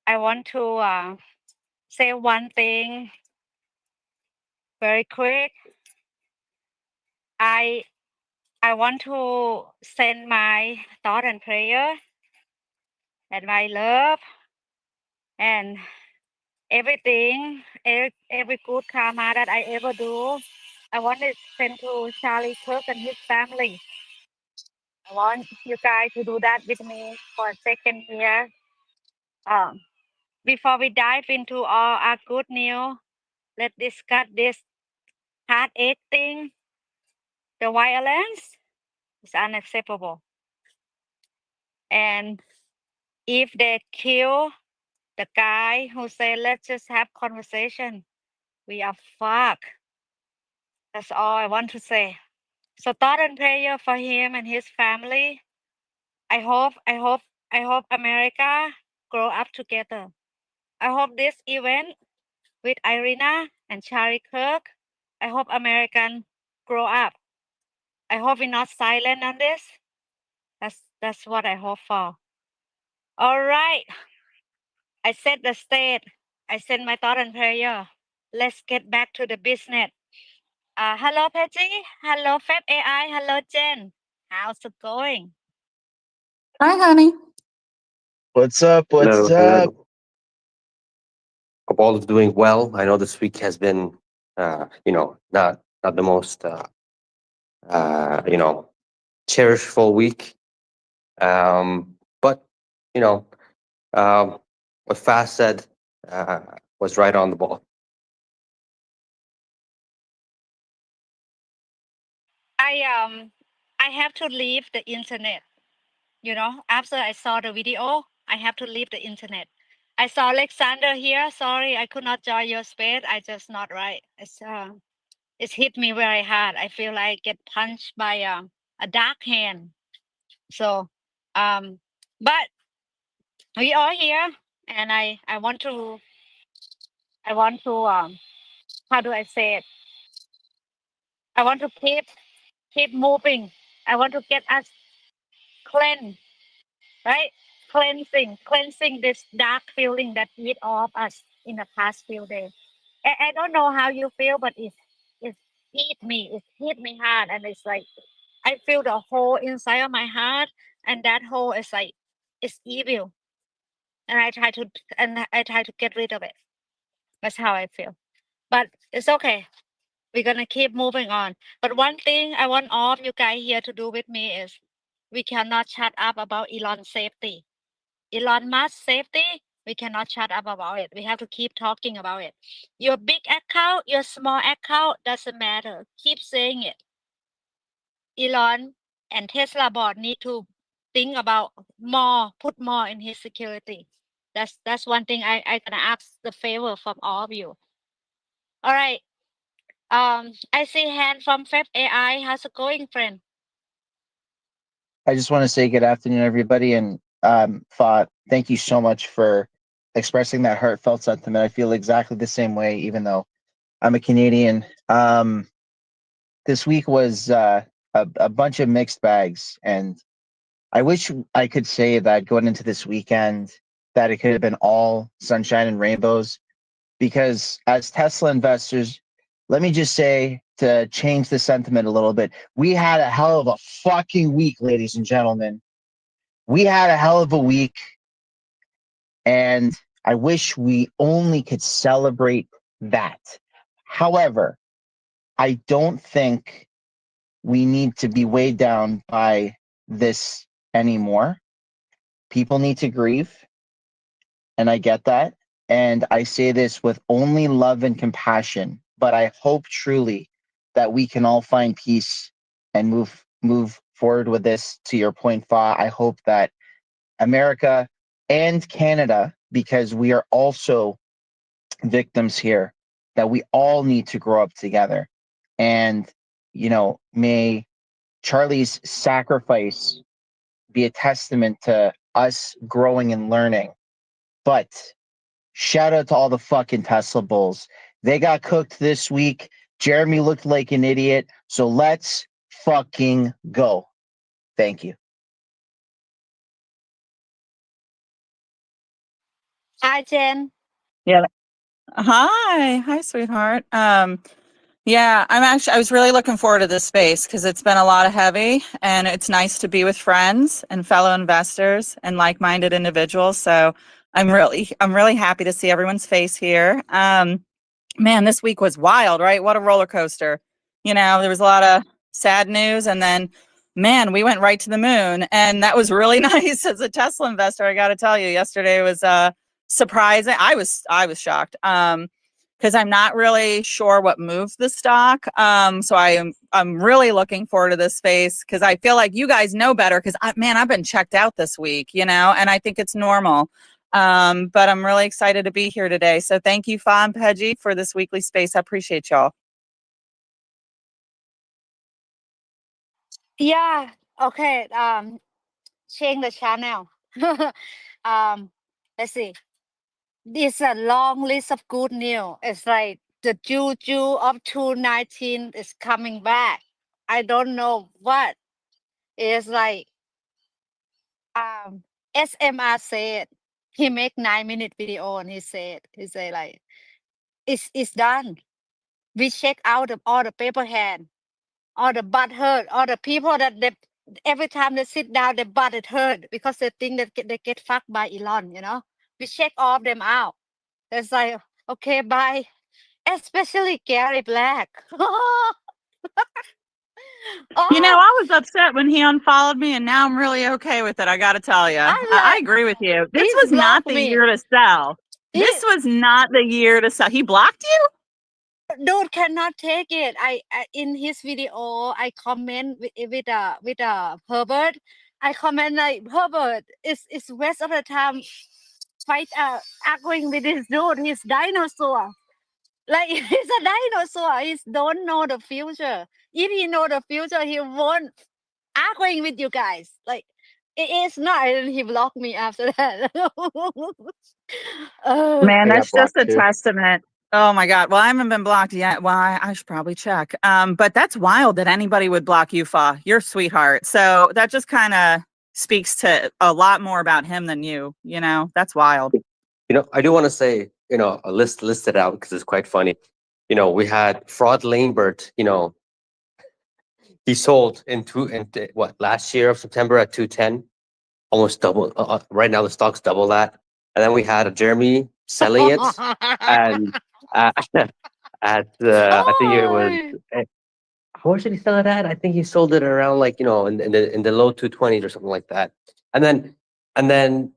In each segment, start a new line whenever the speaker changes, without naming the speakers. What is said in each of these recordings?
I want to say one thing very quick. I I want to send my thought and prayer and my love and everything, every good karma that I ever do. I want to send to Charlie Kirk and his family. I want you guys to do that with me for a second here. Um, Before we dive into all our good news, let's discuss this heartache thing. The violence is unacceptable. And if they kill the guy who said, let's just have conversation, we are fucked. That's all I want to say. So thought and prayer for him and his family. I hope, I hope, I hope America grow up together. I hope this event with Irina and Charlie Kirk, I hope American grow up. I hope we're not silent on this. That's what I hope for. All right. I set the stage. I send my thought and prayer. Let's get back to the business. Hello, Pejjy. Hello, Fab AI. Hello, Jen. How's it going?
Hi, honey.
What's up? What's
Hello,
up?
hello. Hope all is doing well. I know this week has been, not the most, you know, cherishful week. But you know, um, what Fast said was right on the ball.
I have to leave the internet. After I saw the video, I have to leave the internet. I saw Alexander here. Sorry, I could not join your space. I just not right. It's hit me very hard. I feel like I get punched by a dark hand. So, um, but we are here, and I want to how do I say it? I want to keep moving. I want to get us cleansed, right? Cleansing this dark feeling that hit all of us in the past few days. I don't know how you feel, but it's hit me hard, and it's like I feel the hole inside of my heart, and that hole is like it's evil, and I try to get rid of it. That's how I feel, but it's okay. We're gonna keep moving on. But one thing I want all of you guys here to do with me is we cannot shut up about Elon's safety. Elon Musk safety, we cannot shut up about it. We have to keep talking about it. Your big account, your small account, doesn't matter. Keep saying it. Elon and Tesla board need to think about put more in his security. That's one thing I gonna ask the favor from all of you. All right. I see hand from Fab AI. How's it going, friend?
I just want to say good afternoon, everybody, and thought thank you so much for expressing that heartfelt sentiment. I feel exactly the same way, even though I'm a Canadian. This week was a bunch of mixed bags, and I wish I could say that going into this weekend that it could have been all sunshine and rainbows. Because as Tesla investors, let me just say to change the sentiment a little bit, we had a hell of a fucking week, ladies and gentlemen. We had a hell of a week, and I wish we only could celebrate that. However, I don't think we need to be weighed down by this anymore. People need to grieve, and I get that. And I say this with only love and compassion, but I hope truly that we can all find peace and move forward with this. To your point, Fa, I hope that America and Canada, because we are also victims here, that we all need to grow up together. And, may Charlie's sacrifice be a testament to us growing and learning. But shout out to all the fucking Tesla bulls. They got cooked this week. Jeremy looked like an idiot. So let's fucking go. Thank you.
Hi, Jen.
Yeah. Hi, sweetheart. Yeah, I was really looking forward to this space because it's been a lot of heavy, and it's nice to be with friends and fellow investors and like-minded individuals. So I'm really happy to see everyone's face here. Man, this week was wild, right? What a roller coaster. There was a lot of sad news, and then, man, we went right to the moon, and that was really nice as a Tesla investor. I got to tell you, yesterday was surprising. I was shocked. Because I'm not really sure what moved the stock. So I'm really looking forward to this space because I feel like you guys know better. Because I've been checked out this week, and I think it's normal. But I'm really excited to be here today. So thank you, Fa and Pejjy, for this weekly space. I appreciate y'all.
Yeah. Okay. Change the channel. um, let's see. It's a long list of good news. It's like the juju of 2019 is coming back. I don't know what. It's like SMR said he make 9-minute video and he said like it's done. We check out all the paper hand, all the butt hurt, all the people that they every time they sit down their butt it hurt because they think that they get fucked by Elon. We check all of them out. It's like okay, bye. Especially Gary Black. Oh,
I was upset when he unfollowed me, and now I'm really okay with it. I got to tell you,
I'm
I
like,
agree with you. This
he's
was not
blocked
the
me.
year to sell.
He
This was not the year to sell. He blocked you?
dude cannot take it. I in his video I comment with Herbert. I comment like Herbert it's waste of the time fight arguing with this dude. He's dinosaur. Like he's a dinosaur. He don't know the future. If he know the future, he won't arguing with you guys. Like it is not. And he blocked me after that.
Man,
I got
that's just
blocked
a
too.
testament. Oh my God. Well, I haven't been blocked yet. Well, I should probably check. But that's wild that anybody would block you, Fa. You're a sweetheart. So that just kind of speaks to a lot more about him than you. That's wild.
I do want to say, a list it out because it's quite funny. We had Fraud Lanebert, he sold what, last year of September at 210, almost double. Right now the stock's double that. And then we had a Jeremy selling it, and at I think it was
Oh,
how much did he sell it at? I think he sold it around like in the low 220s or something like that. And then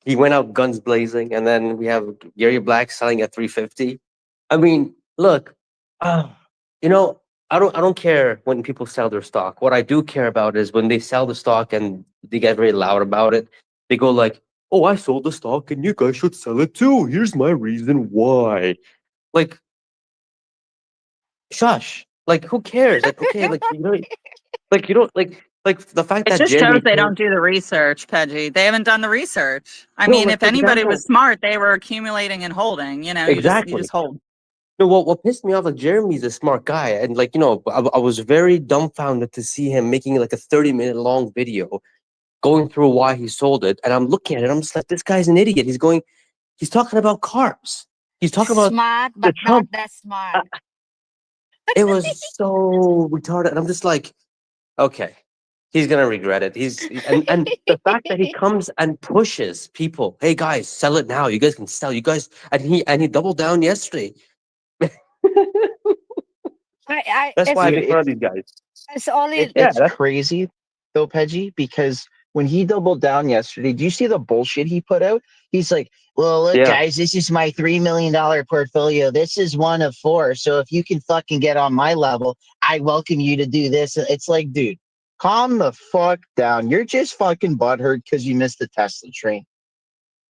he went out guns blazing, and then we have Gary Black selling at 350. I mean, look, uh, you know, I don't care when people sell their stock. What I do care about is when they sell the stock and they get very loud about it. They go like, "Oh, I sold the stock, and you guys should sell it too. Here's my reason why." Like, shush. Like, who cares? Like, okay, like you don't like the fact
It
that
just shows
Jeremy
they
came.
don't do the research, Pejjy. They haven't done the research. I
No,
mean,
like
if
for
anybody
example,
was smart, they were accumulating and holding. You
exactly.
just hold.
No, what pissed me off, like Jeremy's a smart guy, and like I was very dumbfounded to see him making like a 30-minute long video going through why he sold it, and I'm looking at it, I'm just like, this guy's an idiot. He's talking about carbs. He's talking about
smart,
the
but not
Trump.
that
Uh,
smart.
it was so retarded, and I'm just like, okay, he's gonna regret it. And the fact that he comes and pushes people, hey guys, sell it now. You guys can sell. You guys, and he doubled down yesterday.
I
That's why I
Dude,
make fun of these guys.
it's only
Yeah,
it's crazy though, Pejjy, because when he doubled down yesterday, do you see the bullshit he put out? He's like, well, look,
yeah.
guys, this is my $3 million portfolio. This is one of four. So if you can fucking get on my level, I welcome you to do this. It's like, dude, calm the fuck down. You're just fucking butthurt because you missed the Tesla train.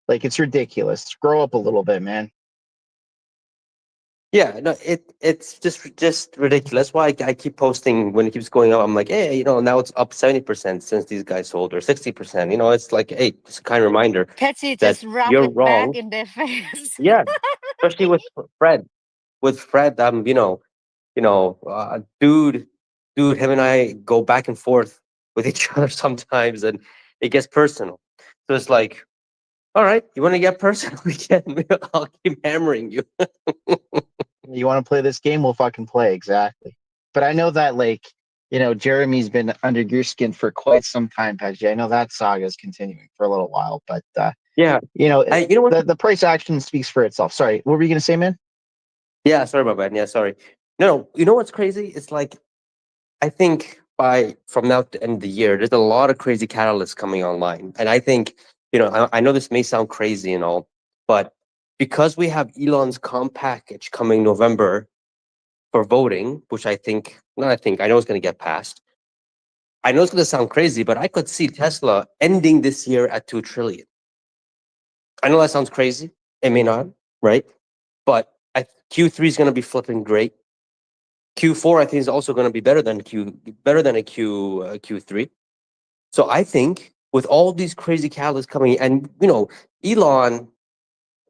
Like, it's ridiculous. Grow up a little bit, man.
Yeah, no, it's just ridiculous. Why I keep posting when it keeps going up. I'm like, hey, now it's up 70% since these guys sold, or 60%. It's like, hey, it's a kind reminder
Petsy
that
just rub
you're
it back
wrong.
in their face.
Yeah, especially with Fred. With Fred, dude, him and I go back and forth with each other sometimes, and it gets personal. So it's like, All right, you want to get personal again? I'll keep hammering you.
You want to play this game? We'll fucking play. Exactly. But I know that, like, Jeremy's been under your skin for quite some time, Pejjy. I know that saga is continuing for a little while, but
Yeah, you know what?
the price action speaks for itself. Sorry, what were you gonna say, man?
Yeah, sorry about that. Yeah, sorry. No, you know what's crazy? It's like I think by from now to end of the year, there's a lot of crazy catalysts coming online, and I think I know this may sound crazy and all, but because we have Elon's comp package coming November for voting, which I know it's going to get passed. I know it's going to sound crazy, but I could see Tesla ending this year at 2 trillion. I know that sounds crazy. It may not, right? But Q3 is going to be flipping great. Q4 I think is also going to be better than Q3. So I think with all these crazy catalysts coming, and Elon,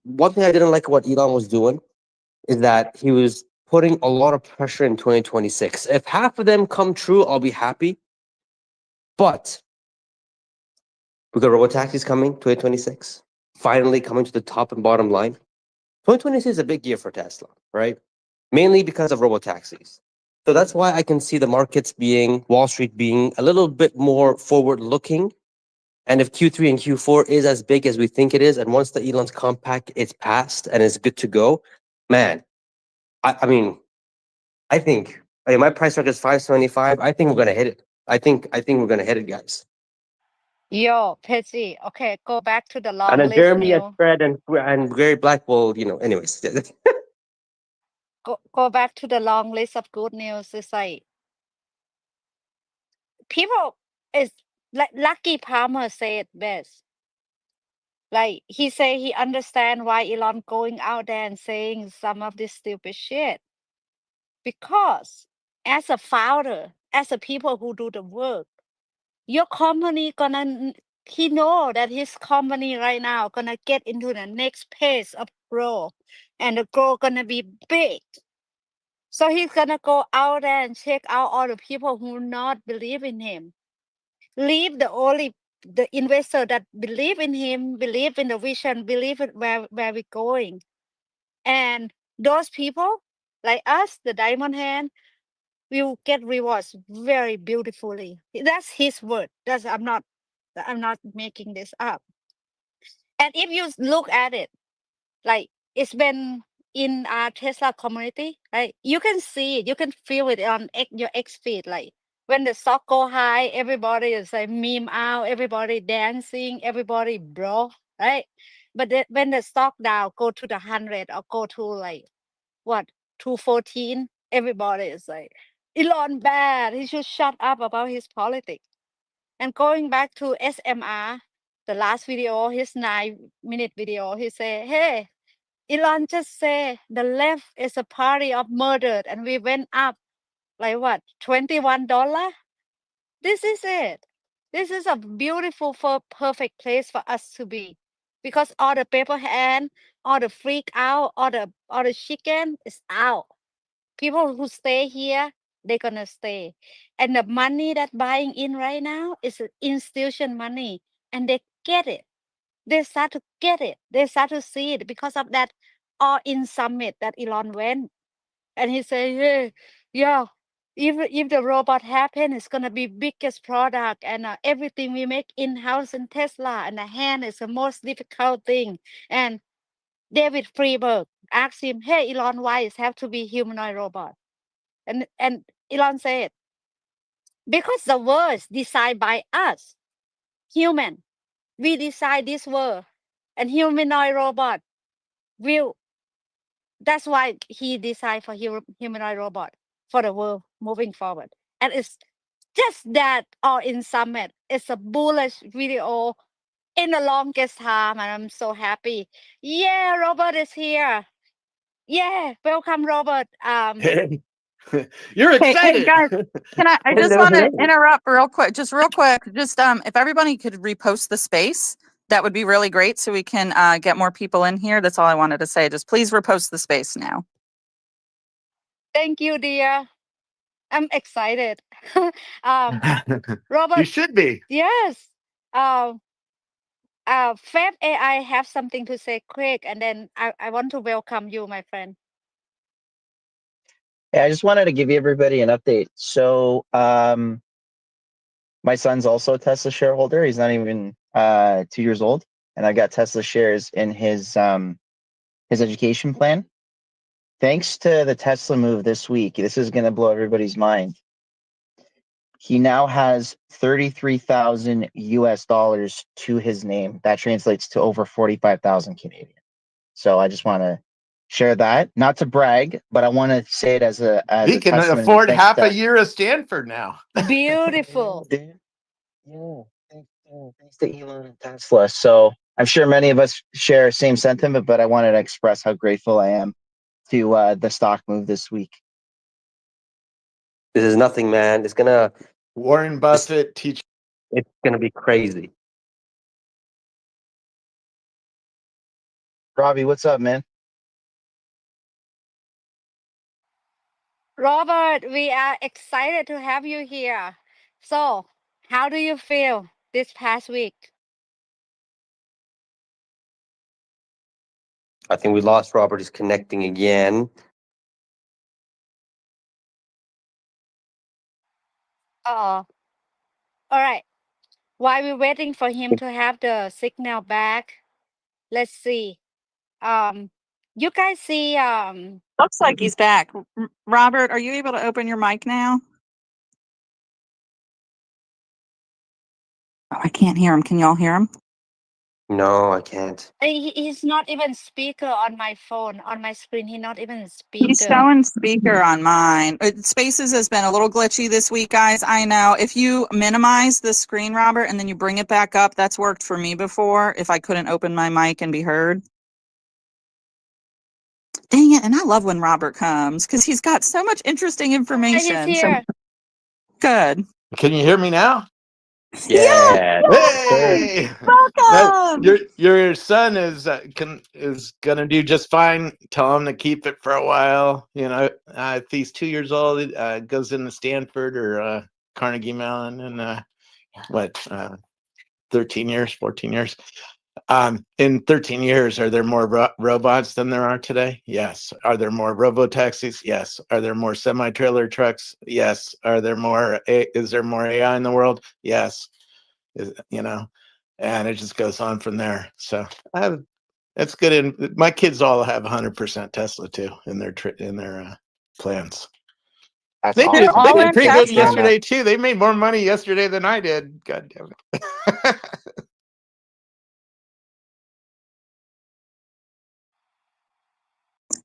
one thing I didn't like what Elon was doing is that he was putting a lot of pressure in 2026. If half of them come true, I'll be happy. But we got robo-taxis coming 2026, finally coming to the top and bottom line. 2026 is a big year for Tesla, right? Mainly because of robo-taxis. So that's why I can see the markets Wall Street being a little bit more forward-looking. And if Q3 and Q4 is as big as we think it is, and once the Elon's compact is passed and is good to go, man, I mean, my price target is 575. I think we're gonna hit it. I think we're gonna hit it, guys.
Yo, Pejjy, okay, go back to the
And
long
then
list
Jeremy at
new.
Fred and Gary Black will, anyways.
Go back to the long list of good news. It's like people is like Lucky Palmer said best. Like he say he understand why Elon going out there and saying some of this stupid shit. Because as a founder, as a people who do the work, your company he know that his company right now gonna get into the next phase of growth, and the growth gonna be big. So he's gonna go out there and check out all the people who not believe in him. Leave the investor that believe in him, believe in the vision, believe in where we're going. And those people, like us, the diamond hand, will get rewards very beautifully. That's his word. I'm not making this up. And if you look at it, like it's been in our Tesla community, right? You can see it, you can feel it on your X feed. Like when the stock go high, everybody is like meme out, everybody dancing, everybody bro, right? But when the stock down go to the 100 or go to like what 214, everybody is like Elon bad. He should shut up about his politics. And going back to SMR, the last video, his 9-minute video, he said, hey, Elon just say the left is a party of murdered and we went up like what, $21? This is it. This is a beautiful, perfect place for us to be. Because all the paper hand, all the freak out, all the chicken is out. People who stay here, they're gonna stay. And the money that buying in right now is institution money. And they get it. They start to get it. They start to see it because of that all-in summit that Elon went. And he said, hey, yeah, if the robot happen, it's gonna be biggest product, and everything we make in-house in Tesla, and the hand is the most difficult thing. And David Friedberg asked him, hey, Elon, why it have to be humanoid robot? And Elon said, because the world is designed by us, human. We decide this world, and humanoid robot will. That's why he designed for humanoid robot for the world moving forward. And it's just that all in summit. It's a bullish video in the longest time, and I'm so happy. Yeah, Robert is here. Yeah, welcome, Robert.
You're
Hey,
excited.
guys, I just
Hello,
want to
hello.
interrupt real quick, just if everybody could repost the space, that would be really great so we can get more people in here. That's all I wanted to say. Just please repost the space now.
Thank you, dear. I'm excited.
You
Robert,
should be.
yes. Um, Fab AI have something to say quick, and then I want to welcome you, my friend.
Yeah, I just wanted to give everybody an update. So, my son's also a Tesla shareholder. He's not even 2 years old, and I got Tesla shares in his education plan. Thanks to the Tesla move this week, this is going to blow everybody's mind. He now has 33,000 US dollars to his name. That translates to over 45,000 Canadian. So I just want to share that, not to brag, but I want to say it as
He
a
can
testament.
afford
Thanks
half a
to,
year of Stanford now.
Beautiful.
yeah, thanks to Elon and Tesla. So I'm sure many of us share same sentiment, but I wanted to express how grateful I am to the stock move this week.
This is nothing, man.
Warren Buffett teach.
It's gonna be crazy.
Robbie, what's up, man?
Robert, we are excited to have you here. So, how do you feel this past week?
I think we lost Robert. He's connecting again.
All right. While we're waiting for him to have the signal back, let's see. You guys see
Looks like he's back. Robert, are you able to open your mic now? Oh, I can't hear him. Can y'all hear him?
No, I can't.
he's not even speaker on my phone, on my screen. He's not even
He's
speaker.
showing speaker on mine. Spaces has been a little glitchy this week, guys. I know. If you minimize the screen, Robert, and then you bring it back up, that's worked for me before if I couldn't open my mic and be heard. Dang it. And I love when Robert comes because he's got so much interesting information.
He's here.
So good.
Can you hear me now?
Yeah.
Hey!
Welcome.
Your son is gonna do just fine. Tell him to keep it for a while. You know, if he's 2 years old, goes into Stanford or Carnegie Mellon, and 13 years, 14 years. In 13 years, are there more robots than there are today? Yes. Are there more robo-taxis? Yes. Are there more semi-trailer trucks? Yes. Is there more AI in the world? Yes. And it just goes on from there. So that's good. And my kids all have 100% Tesla too in their plans.
That's
They
awesome.
did,
all
they
in
did pretty good
Tesla.
yesterday too. They made more money yesterday than I did. God damn it.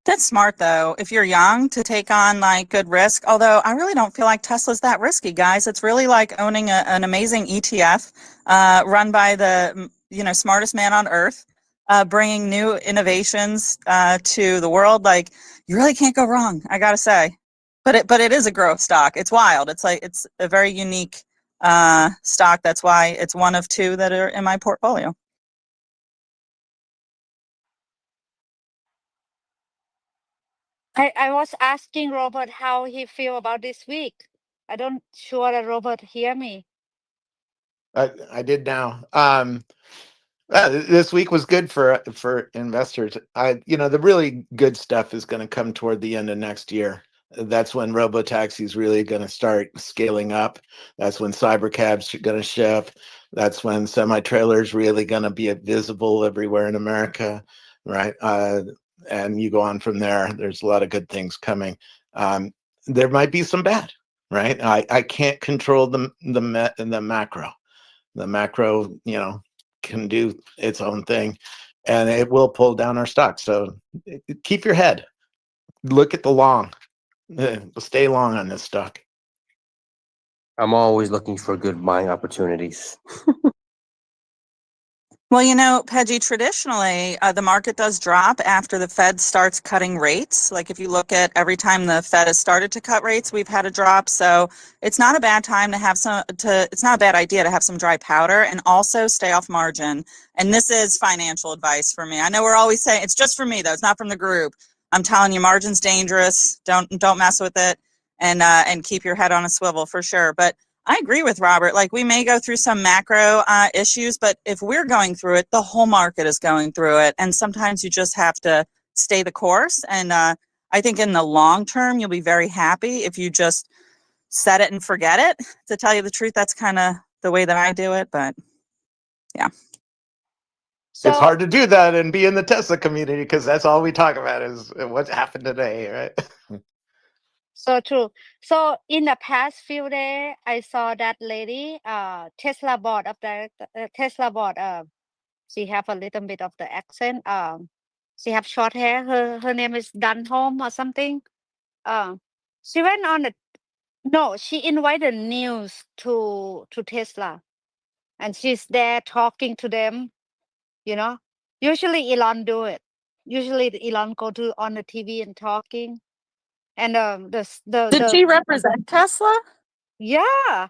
That's smart though, if you're young to take on like good risk. Although I really don't feel like Tesla's that risky, guys. It's really like owning an amazing ETF run by the smartest man on earth, bringing new innovations to the world. Like you really can't go wrong, I gotta say. But it is a growth stock. It's wild. It's a very unique stock. That's why it's one of two that are in my portfolio.
I was asking Robert how he feel about this week. I don't sure that Robert hear me.
I did now. This week was good for investors. The really good stuff is going to come toward the end of next year. That's when robo-taxi is really going to start scaling up. That's when cybercabs are going to show up. That's when semi-trailers really going to be visible everywhere in America, right? And you go on from there. There's a lot of good things coming. There might be some bad, right? I can't control the macro. The macro, can do its own thing, and it will pull down our stock. So keep your head. Look at the long. Stay long on this stock.
I'm always looking for good buying opportunities.
Well, Pejjy, traditionally, the market does drop after the Fed starts cutting rates. Like if you look at every time the Fed has started to cut rates, we've had a drop. So it's not a bad time to have it's not a bad idea to have some dry powder and also stay off margin. And this is financial advice for me. I know we're always saying it's just for me though. It's not from the group. I'm telling you, margin's dangerous. Don't mess with it and keep your head on a swivel for sure. But I agree with Robert. Like, we may go through some macro issues, but if we're going through it, the whole market is going through it. And sometimes you just have to stay the course. And I think in the long term, you'll be very happy if you just set it and forget it. To tell you the truth, that's kind of the way that I do it. But yeah.
It's
So
hard to do that and be in the Tesla community because that's all we talk about is what happened today, right?
so true. So in the past few days, I saw that lady, Tesla board of director, Tesla board. She have a little bit of the accent. She have short hair. Her name is Dunholm or something. She went on the no. She invited news to Tesla, and she's there talking to them. You know, usually Elon do it. Usually Elon go to on the TV and talking. And
Did she represent Tesla?
yeah.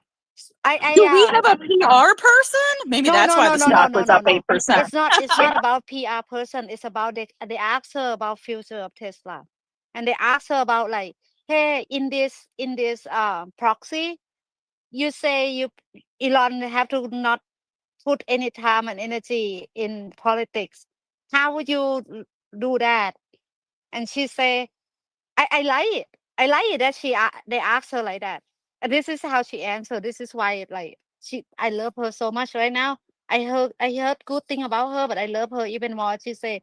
Do we
I
have a PR person? Maybe that's why the stock was up 8%.
It's not about PR person. It's about they ask her about future of Tesla, and they ask her about like, hey, in this proxy, you say you Elon have to not put any time and energy in politics. How would you do that? And she say, I like it. I like it that they ask her like that. And this is how she answered. This is why like I love her so much right now. I heard good thing about her, but I love her even more. She said,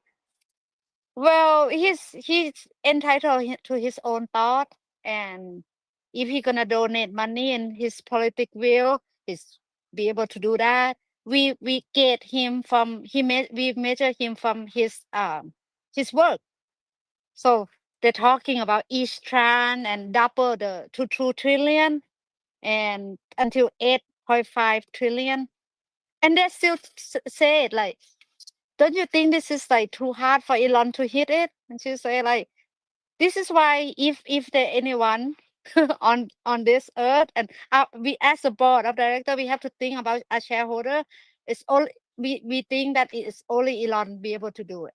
well, he's entitled to his own thought, and if he gonna donate money in his politic will, he's be able to do that. We get him from we measure him from his work. So they're talking about each trend and double the to 2 trillion and until 8.5 trillion. And they still say it like, don't you think this is like too hard for Elon to hit it? And she say like, this is why if there anyone on this earth, and we as a board of director, we have to think about a shareholder. It's all we think that it's only Elon be able to do it,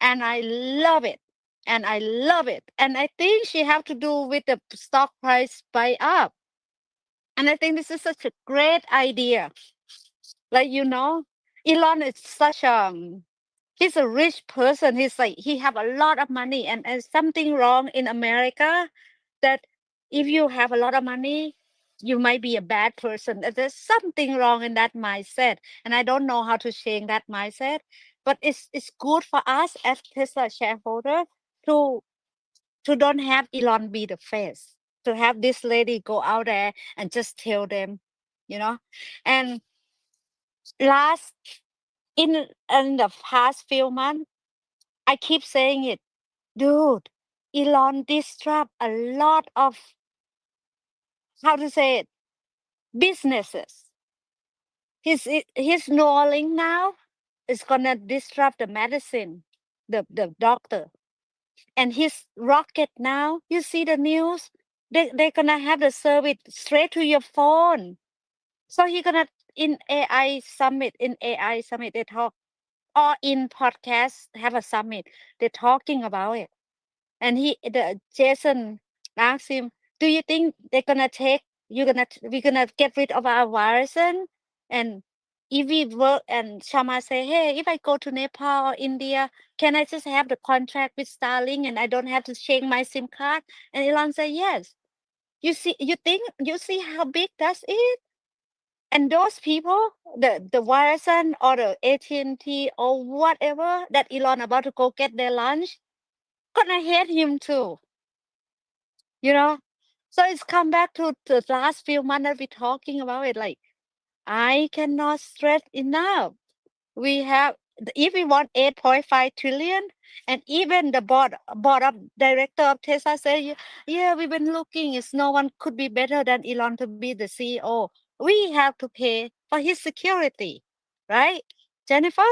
and I love it. And I love it. And I think she have to do with the stock price buy up. And I think this is such a great idea. Like, Elon is such he's a rich person. He's like, he have a lot of money, and something wrong in America that if you have a lot of money, you might be a bad person. There's something wrong in that mindset. And I don't know how to change that mindset, but it's good for us as Tesla shareholder to don't have Elon be the face, to have this lady go out there and just tell them, and last in the past few months, I keep saying it, dude. Elon disrupt a lot of, how to say it, businesses. His New Orleans now is gonna disrupt the medicine, the doctor, and his rocket now. You see the news? They're gonna have the service straight to your phone. So he gonna in AI summit they talk, or in podcast have a summit. They're talking about it. And Jason asked him, "Do you think they're gonna take we're gonna get rid of our virus?" And if we work, and Shama say, "Hey, if I go to Nepal or India, can I just have the contract with Starlink and I don't have to change my SIM card?" And Elon say, "Yes." You see how big that is? And those people, the Verizon or the AT&T or whatever that Elon about to go get their lunch, gonna hate him too. So it's come back to the last few months that we're talking about it. Like, I cannot stress enough. We have, if we want 8.5 trillion, and even the board of director of Tesla say, yeah, we've been looking. It's no one could be better than Elon to be the CEO. We have to pay for his security, right, Jennifer?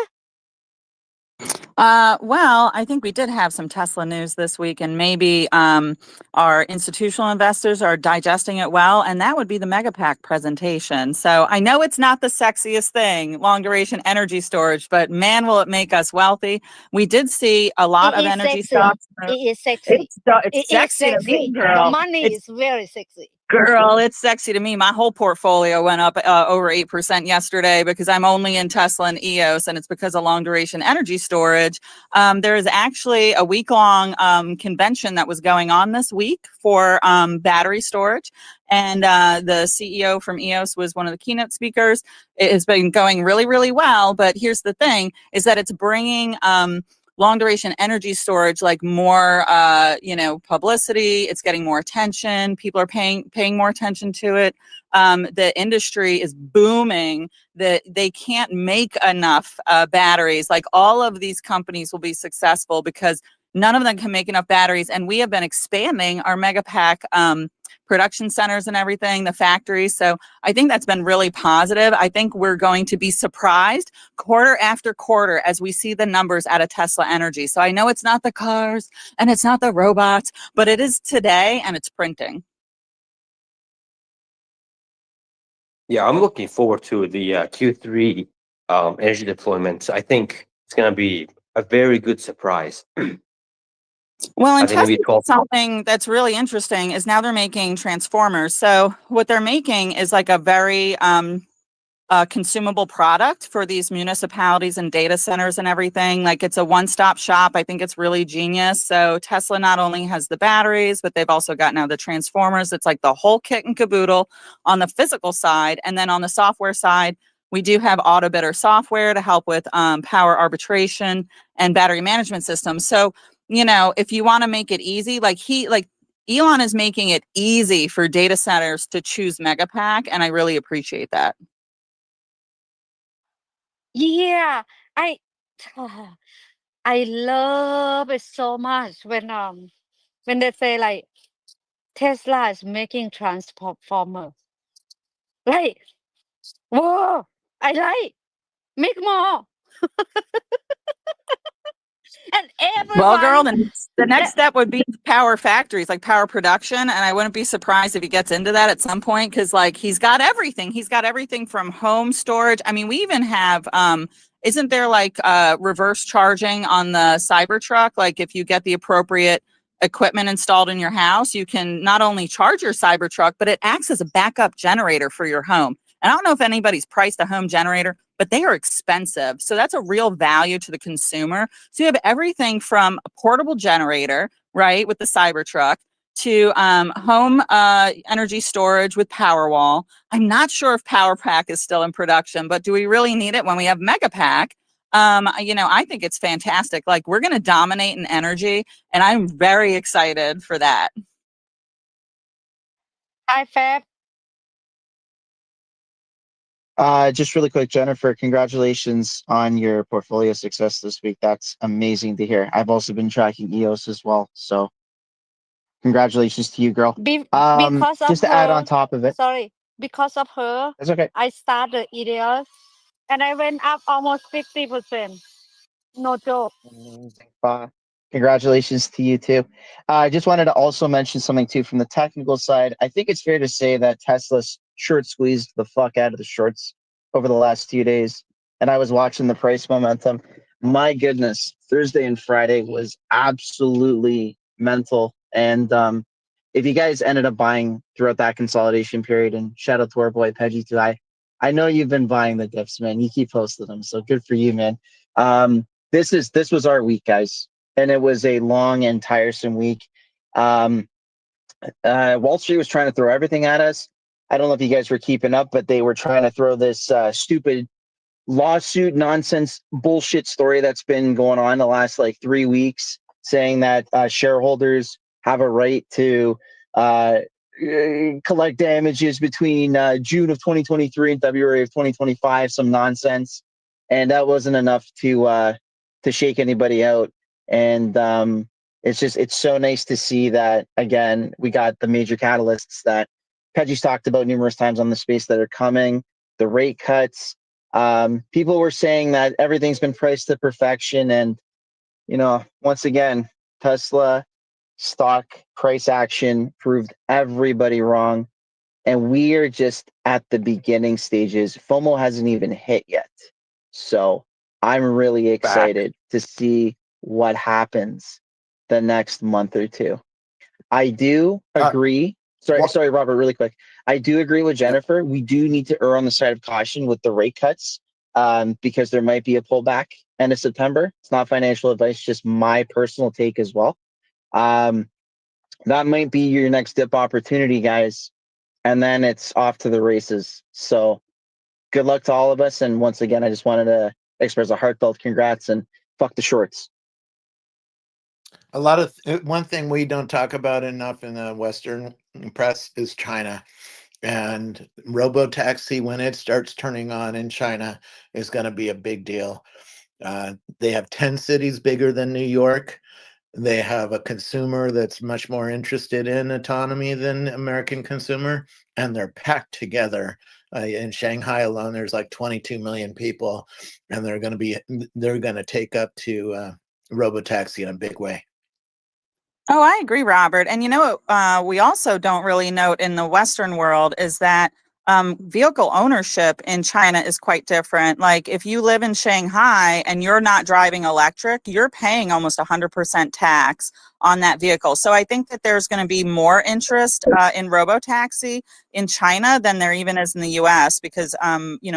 Well, I think we did have some Tesla news this week, and maybe our institutional investors are digesting it well, and that would be the Megapack presentation. So I know it's not the sexiest thing, long duration energy storage, but man, will it make us wealthy. We did see a lot of energy stocks.
It is sexy.
It's sexy to me, girl.
The money is very sexy.
Girl, it's sexy to me. My whole portfolio went up over 8% yesterday because I'm only in Tesla and EOS, and it's because of long duration energy storage. There is actually a week-long convention that was going on this week for battery storage, and the CEO from EOS was one of the keynote speakers. It has been going really, really well, but here's the thing, is that it's bringing long duration energy storage like more publicity. It's getting more attention. People are paying more attention to it. The industry is booming. That they can't make enough batteries. Like all of these companies will be successful because none of them can make enough batteries, and we have been expanding our megapack production centers and everything, the factories. So I think that's been really positive. I think we're going to be surprised quarter after quarter as we see the numbers out of Tesla Energy. So I know it's not the cars and it's not the robots, but it is today, and it's printing.
Yeah, I'm looking forward to the Q3 energy deployments. I think it's going to be a very good surprise.
Well,
I
and
think maybe
Tesla,
12.
something that's really interesting is now they're making transformers. So what they're making is like a very consumable product for these municipalities and data centers and everything. Like it's a one-stop shop. I think it's really genius. So Tesla not only has the batteries, but they've also got now the transformers. It's like the whole kit and caboodle on the physical side. And then on the software side, we do have AutoBidder software to help with power arbitration and battery management systems. So, if you want to make it easy, like Elon is making it easy for data centers to choose Megapack, and I really appreciate that.
Yeah, I I love it so much when they say like Tesla is making transformer. Like, whoa, I like make more. And
Well, girl,
everyone
the next
that
step would be power factories, like power production. And I wouldn't be surprised if he gets into that at some point because, like, he's got everything. He's got everything from home storage. I mean, we even have, isn't there like reverse charging on the Cybertruck? Like, if you get the appropriate equipment installed in your house, you can not only charge your Cybertruck, but it acts as a backup generator for your home. And I don't know if anybody's priced a home generator, but they are expensive. So that's a real value to the consumer. So you have everything from a portable generator, right, with the Cybertruck, to home energy storage with Powerwall. I'm not sure if PowerPack is still in production, but do we really need it when we have Megapack? I think it's fantastic. Like, we're going to dominate in energy, and I'm very excited for that.
I Fab.
Just really quick, Jennifer, congratulations on your portfolio success this week. That's amazing to hear. I've also been tracking EOS as well. So congratulations to you, girl.
Because of
Just to add on
her,
top of it,
sorry, because of her,
that's okay.
I started EDS and I went up almost 50%. No joke.
Amazing. Congratulations to you too. I just wanted to also mention something too from the technical side. I think it's fair to say that Tesla's short squeezed the fuck out of the shorts over the last few days. And I was watching the price momentum. My goodness, Thursday and Friday was absolutely mental. And if you guys ended up buying throughout that consolidation period, and shout out to our boy Pejjy too, I know you've been buying the dips, man. You keep posting them, so good for you, man. This was our week, guys, and it was a long and tiresome week. Wall Street was trying to throw everything at us. I don't know if you guys were keeping up, but they were trying to throw this stupid lawsuit nonsense bullshit story that's been going on the last like 3 weeks, saying that shareholders have a right to collect damages between June of 2023 and February of 2025. Some nonsense, and that wasn't enough to shake anybody out. And it's so nice to see that again. We got the major catalysts that Pejjy's talked about numerous times on the space that are coming. The rate cuts. People were saying that everything's been priced to perfection, and once again, Tesla stock price action proved everybody wrong, and we are just at the beginning stages. FOMO hasn't even hit yet, so I'm really excited to see what happens the next month or two. I do agree. Sorry, Robert, really quick. I do agree with Jennifer. We do need to err on the side of caution with the rate cuts, because there might be a pullback end of September. It's not financial advice, just my personal take as well. Um, that might be your next dip opportunity, guys. And then it's off to the races. So good luck to all of us. And once again, I just wanted to express a heartfelt congrats and fuck the shorts.
One thing we don't talk about enough in the Western press is China. And robo-taxi, when it starts turning on in China, is going to be a big deal. They have 10 cities bigger than New York. They have a consumer that's much more interested in autonomy than American consumer, and they're packed together. In Shanghai alone, there's like 22 million people, and they're going to take up to robo-taxi in a big way.
Oh, I agree, Robert. And you know what we also don't really note in the Western world is that vehicle ownership in China is quite different. Like if you live in Shanghai and you're not driving electric, you're paying almost 100% tax on that vehicle. So I think that there's going to be more interest in robo-taxi in China than there even is in the US because,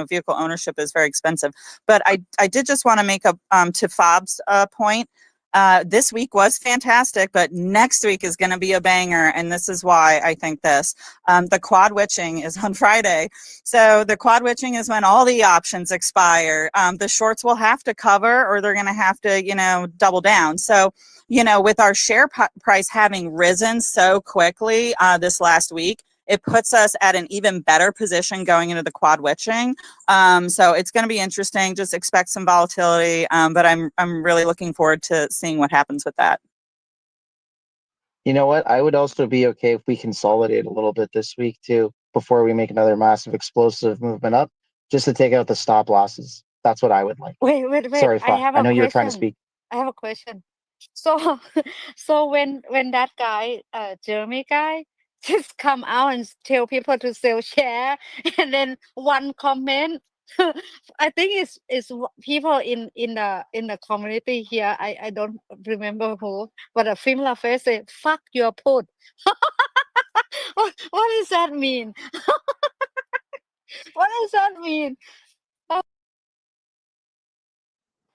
vehicle ownership is very expensive. But I did just want to make a, to Fob's point, this week was fantastic, but next week is going to be a banger. And this is why I think this. The quad witching is on Friday. So the quad witching is when all the options expire. The shorts will have to cover or they're going to have to, double down. So, with our share price having risen so quickly this last week, it puts us at an even better position going into the quad witching. So it's going to be interesting. Just expect some volatility, but I'm really looking forward to seeing what happens with that.
You know what? I would also be okay if we consolidate a little bit this week too, before we make another massive explosive movement up, just to take out the stop losses. That's what I would like.
Wait.
Sorry,
I have
I
a
know you were trying to
question.
speak.
I have a question. So, so when that guy, Jeremy guy, just come out and tell people to sell share, and then one comment, I think it's people in the community here. I don't remember who, but a similar face say, "Fuck your put." What does that mean? What does that mean?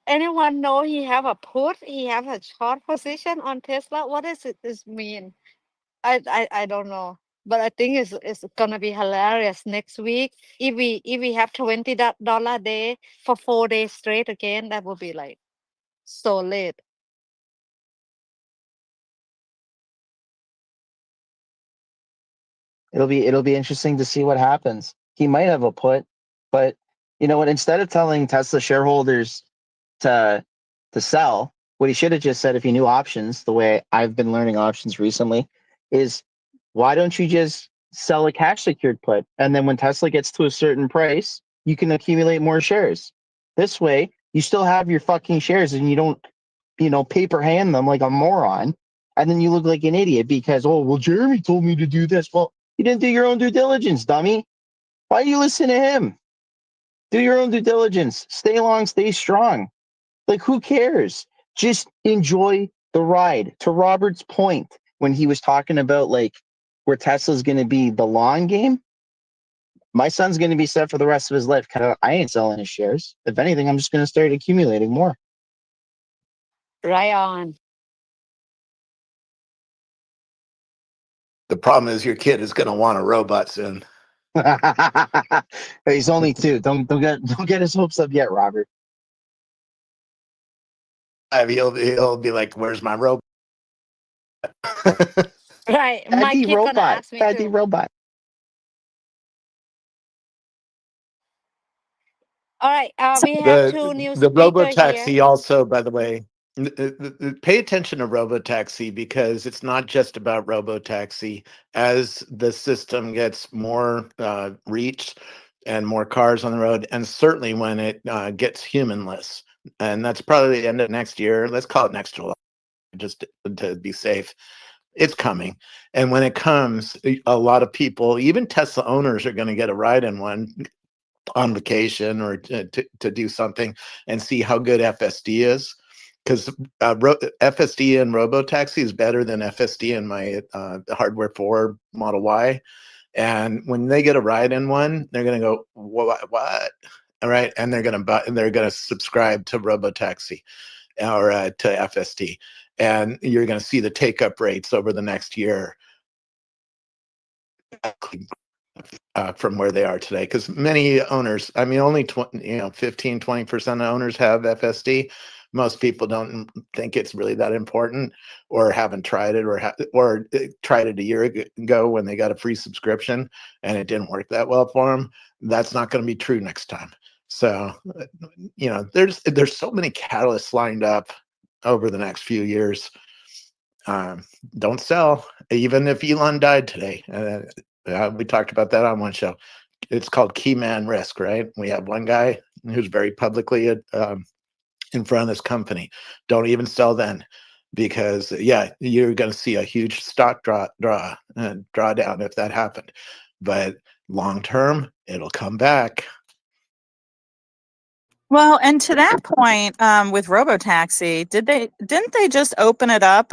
Anyone know he have a put? He have a short position on Tesla. What does this mean? I don't know, but I think it's gonna be hilarious next week if we have $20 a day for 4 days straight again. That would be like so late.
It'll be interesting to see what happens. He might have a put, but you know what? Instead of telling Tesla shareholders to sell, what he should have just said if he knew options, the way I've been learning options recently, is why don't you just sell a cash secured put? And then when Tesla gets to a certain price, you can accumulate more shares. This way, you still have your fucking shares and you don't, paper hand them like a moron. And then you look like an idiot because, oh, well, Jeremy told me to do this. Well, you didn't do your own due diligence, dummy. Why do you listen to him? Do your own due diligence. Stay long, stay strong. Like, who cares? Just enjoy the ride. To Robert's point, when he was talking about like where Tesla's going to be the long game, my son's going to be set for the rest of his life. I ain't selling his shares. If anything, I'm just going to start accumulating more.
Right on.
The problem is your kid is going to want a robot soon.
He's only 2. Don't get his hopes up yet, Robert.
He'll be like, "Where's my robot?"
Right. My
Daddy
kid gonna
robot.
ask me
Daddy
too.
robot.
All right. We have 2 new
The
speaker here.
robo-taxi also, by the way, pay attention to robo-taxi because it's not just about robo-taxi. As the system gets more reach and more cars on the road, and certainly when it gets humanless, and that's probably the end of next year. Let's call it next July, just to be safe. It's coming. And when it comes, a lot of people, even Tesla owners, are going to get a ride in one on vacation or to do something and see how good FSD is. because FSD and robo-taxi is better than FSD in my hardware 4 Model Y. And when they get a ride in one, they're going to go, what? All right. And they're going to subscribe to robo-taxi or to FSD. And you're going to see the take-up rates over the next year from where they are today, because many owners, I mean, only 15-20% of owners have FSD. Most people don't think it's really that important, or haven't tried it, or tried it a year ago when they got a free subscription and it didn't work that well for them. That's not going to be true next time. So there's so many catalysts lined up over the next few years. Don't sell, even if Elon died today. We talked about that on one show. It's called key man risk, right? We have one guy who's very publicly in front of this company. Don't even sell then, because you're going to see a huge stock drawdown if that happened. But long term, it'll come back.
Well, and to that point, with robotaxi, didn't they just open it up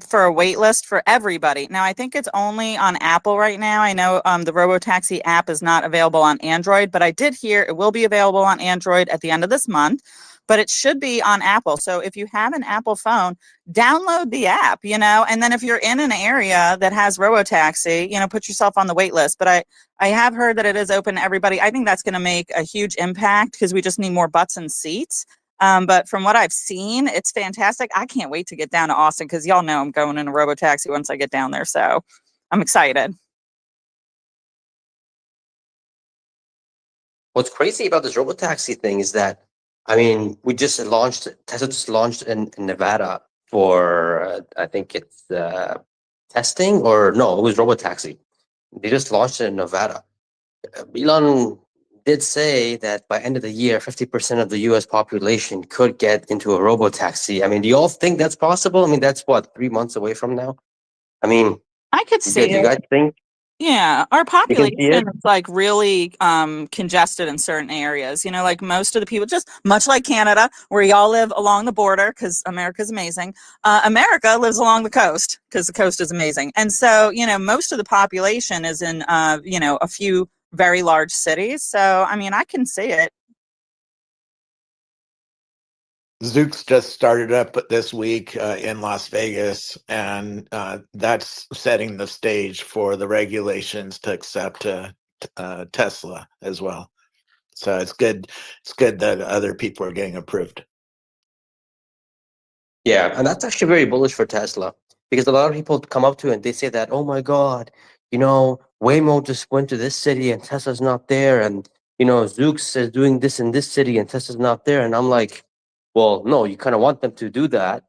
for a wait list for everybody? Now, I think it's only on Apple right now. I know the robotaxi app is not available on Android, but I did hear it will be available on Android at the end of this month. But it should be on Apple. So if you have an Apple phone, download the app, and then if you're in an area that has robotaxi, put yourself on the wait list. But I have heard that it is open to everybody. I think that's going to make a huge impact because we just need more butts and seats. But from what I've seen, it's fantastic. I can't wait to get down to Austin because y'all know I'm going in a robotaxi once I get down there. So I'm excited.
What's crazy about this robotaxi thing is that, I mean, Tesla just launched in Nevada for, I think it's testing, or no, it was robotaxi. They just launched it in Nevada. Elon did say that by end of the year, 50% of the US population could get into a robotaxi. I mean, do you all think that's possible? I mean, that's what, 3 months away from now? I mean,
I could
do
see
you
it.
guys think
Yeah, our
you can see it?
population is like really congested in certain areas. Like most of the people, just much like Canada, where y'all live along the border because America's amazing. America lives along the coast because the coast is amazing. And so, most of the population is in, a few very large cities. So, I mean, I can see it.
Zoox just started up this week in Las Vegas, and that's setting the stage for the regulations to accept Tesla as well. So it's good. It's good that other people are getting approved.
Yeah, and that's actually very bullish for Tesla, because a lot of people come up to it and they say that, oh my God, Waymo just went to this city and Tesla's not there, and Zoox is doing this in this city and Tesla's not there, and I'm like, well, no, you kind of want them to do that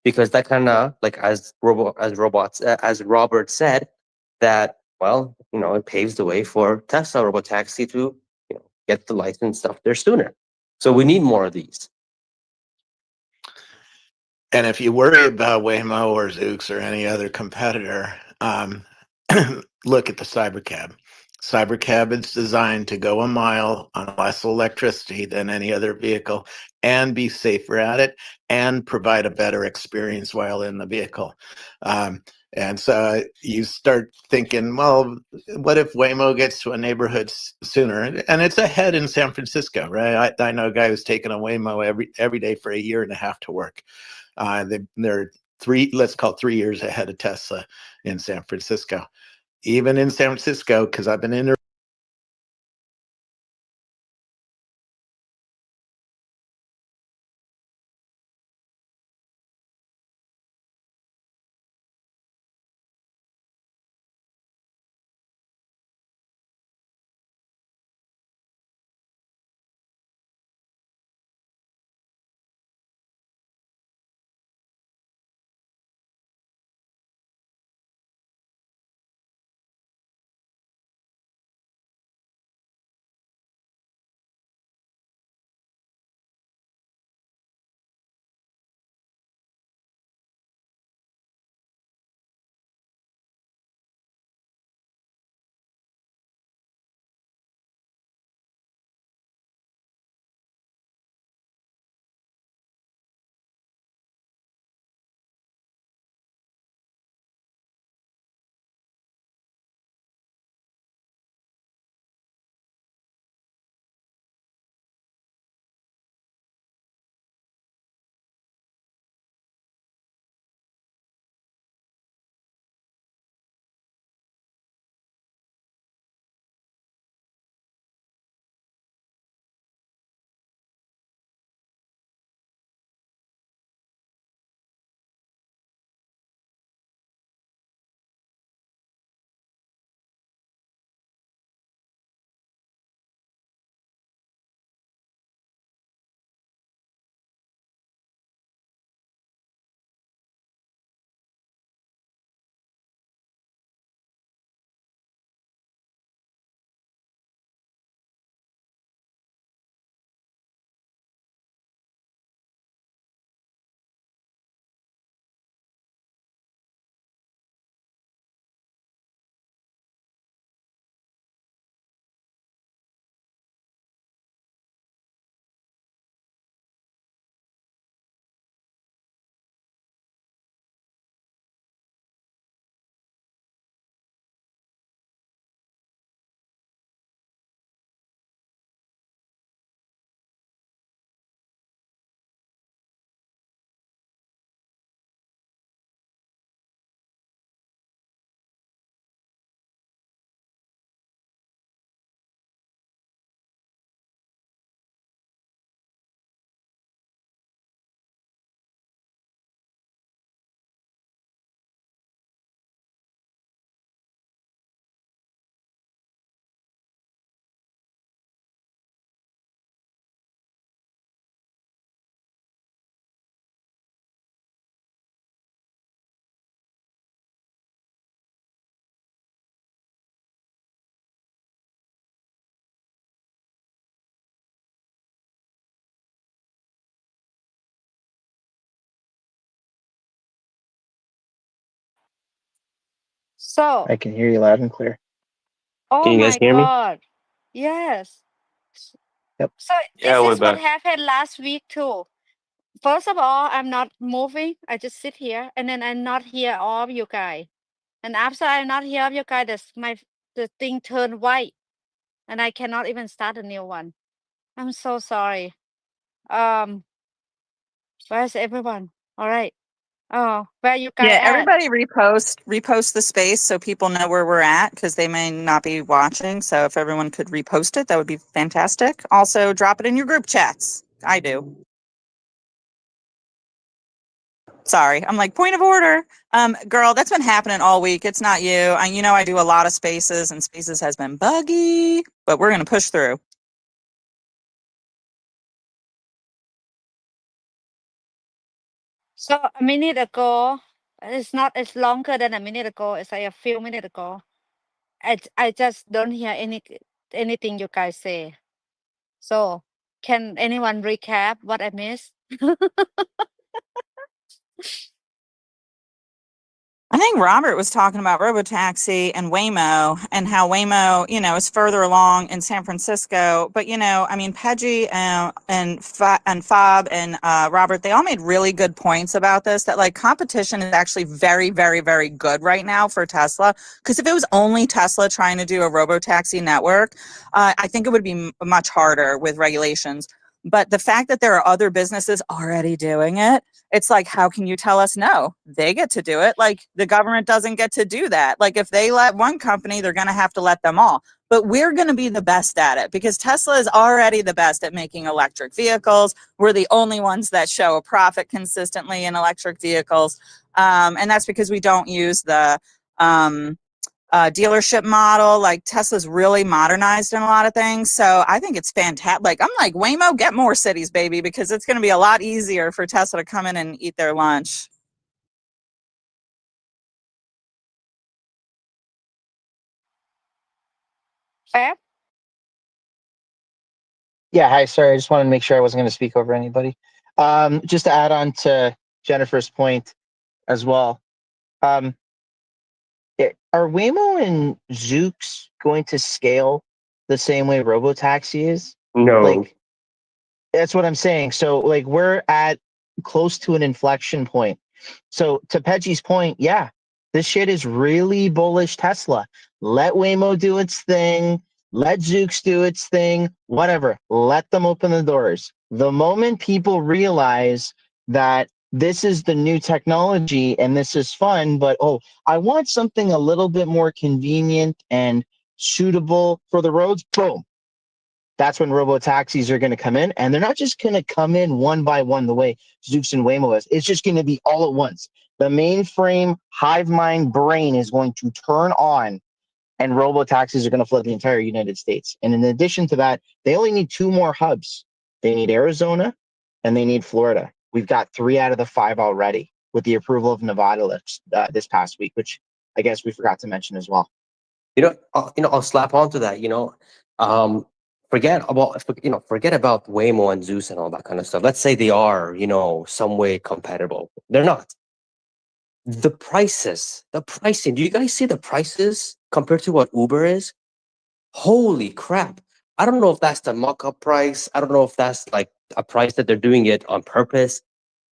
because that kind of, like, as Robert said, that, well, it paves the way for Tesla robotaxi to get the license stuff there sooner. So we need more of these.
And if you worry about Waymo or Zoox or any other competitor, look at the Cybercab. Cybercab is designed to go a mile on less electricity than any other vehicle and be safer at it and provide a better experience while in the vehicle. And so you start thinking, well, what if Waymo gets to a neighborhood sooner? And it's ahead in San Francisco, right? I know a guy who's taken a Waymo every day for 1.5 years to work. They're let's call it 3 years ahead of Tesla in San Francisco. Even in San Francisco, because I've been in
So,
I can hear you loud and clear.
oh
Can you guys
my
hear me?
God. Yes.
Yep.
So
Yeah,
this
we're
is what
back.
happened last week too. First of all, I'm not moving. I just sit here, and then I'm not here all of you guys. And after I'm not here of you guys, the thing turned white, and I cannot even start a new one. I'm so sorry. Um, where's everyone? All right. Oh, where you guys
Yeah,
at?
everybody repost the space so people know where we're at because they may not be watching. So if everyone could repost it, that would be fantastic. Also, drop it in your group chats. I do. Sorry, I'm like point of order. Girl, that's been happening all week. It's not you. I do a lot of spaces, and spaces has been buggy, but we're gonna push through.
So a minute ago, it's longer than a minute ago. It's like a few minutes ago. I just don't hear anything you guys say. So can anyone recap what I missed?
I think Robert was talking about robo-taxi and Waymo and how Waymo, is further along in San Francisco. But, Pejjy and Fob and Robert, they all made really good points about this, that like competition is actually very, very, very good right now for Tesla. Because if it was only Tesla trying to do a robo-taxi network, I think it would be much harder with regulations. But the fact that there are other businesses already doing it, it's like, how can you tell us no? They get to do it. Like the government doesn't get to do that. Like if they let one company, they're going to have to let them all. But we're going to be the best at it because Tesla is already the best at making electric vehicles. We're the only ones that show a profit consistently in electric vehicles. And that's because we don't use the dealership model. Like Tesla's really modernized in a lot of things. So I think it's fantastic. Like I'm like, Waymo, get more cities, baby, because it's going to be a lot easier for Tesla to come in and eat their lunch.
Fab?
Yeah, hi. Sorry, I just wanted to make sure I wasn't going to speak over anybody. Just to add on to Jennifer's point as well. Um, are Waymo and Zoox going to scale the same way Robotaxi is?
No.
Like, that's what I'm saying. So, like, we're at close to an inflection point. So, to Pejjy's point, yeah, this shit is really bullish Tesla. Let Waymo do its thing. Let Zoox do its thing. Whatever. Let them open the doors. The moment people realize that this is the new technology and this is fun, but oh, I want something a little bit more convenient and suitable for the roads, boom, that's when robo taxis are going to come in, and they're not just going to come in one by one the way Zoox and Waymo is. It's just going to be all at once. The mainframe hive mind brain is going to turn on, and robo taxis are going to flood the entire United States. And in addition to that, they only need 2 more hubs. They need Arizona and they need Florida. We've got 3 out of the 5 already with the approval of Nevada this past week, which I guess we forgot to mention as well.
I'll slap onto that. Forget about forget about Waymo and Zeus and all that kind of stuff. Let's say they are some way compatible. They're not. The pricing. Do you guys see the prices compared to what Uber is? Holy crap! I don't know if that's the mock-up price. I don't know if that's like a price that they're doing it on purpose,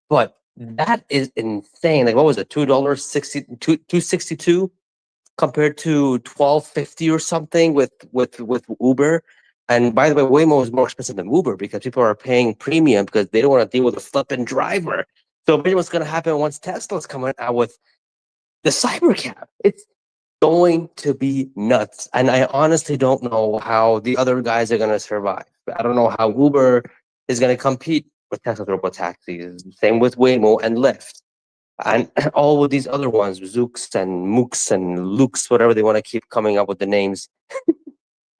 but that is insane. Like, what was it? $2.62 compared to $12.50 or something with Uber. And by the way, Waymo is more expensive than Uber because people are paying premium because they don't want to deal with a flipping driver. So imagine what's going to happen once Tesla's coming out with the Cybercab. It's going to be nuts. And I honestly don't know how the other guys are going to survive. I don't know how Uber is going to compete with Tesla's robotaxis. Same with Waymo and Lyft. And all of these other ones, Zooks and Mooks and Lukes, whatever they want to keep coming up with the names.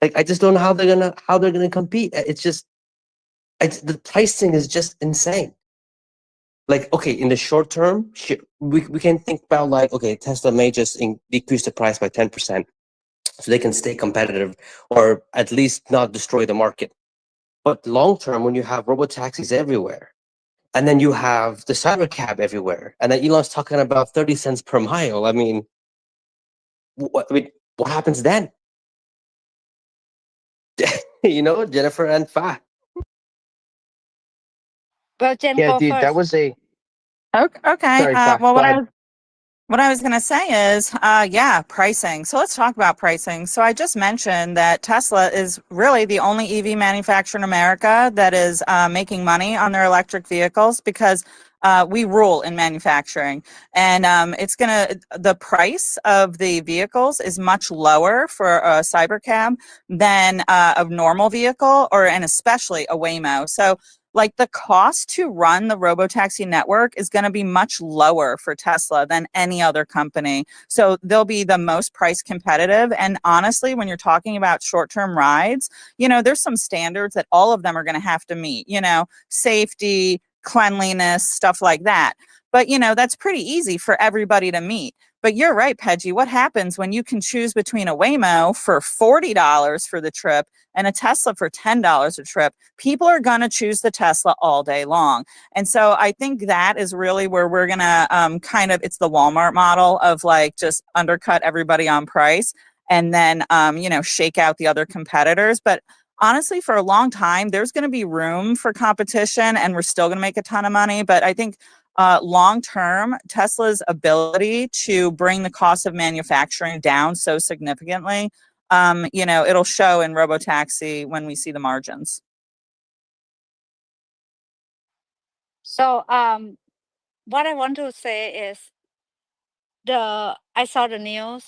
Like, I just don't know how they're gonna compete. The pricing is just insane. Like, okay, in the short term, we can think about like, okay, Tesla may just decrease the price by 10% so they can stay competitive or at least not destroy the market. But long term, when you have robo taxis everywhere, and then you have the Cybercab everywhere, and then Elon's talking about 30 cents per mile. I mean, what happens then? Jennifer and Fa.
Well, Jen,
Yeah,
go
dude, that
first.
was a
Okay.
sorry, Fa.
Well,
Go ahead.
what I was going to say is, yeah, pricing. So let's talk about pricing. So I just mentioned that Tesla is really the only EV manufacturer in America that is making money on their electric vehicles because we rule in manufacturing. And the price of the vehicles is much lower for a Cybercab than a normal vehicle and especially a Waymo. So like the cost to run the robotaxi network is going to be much lower for Tesla than any other company. So they'll be the most price competitive. And honestly, when you're talking about short-term rides, there's some standards that all of them are going to have to meet, safety, cleanliness, stuff like that. But, that's pretty easy for everybody to meet. But you're right, Pejjy. What happens when you can choose between a Waymo for $40 for the trip and a Tesla for $10 a trip? People are going to choose the Tesla all day long. And so I think that is really where we're going to it's the Walmart model of like just undercut everybody on price and then, shake out the other competitors. But honestly, for a long time, there's going to be room for competition and we're still going to make a ton of money. But I think long term, Tesla's ability to bring the cost of manufacturing down so significantly, it'll show in robotaxi when we see the margins.
So what I want to say is I saw the news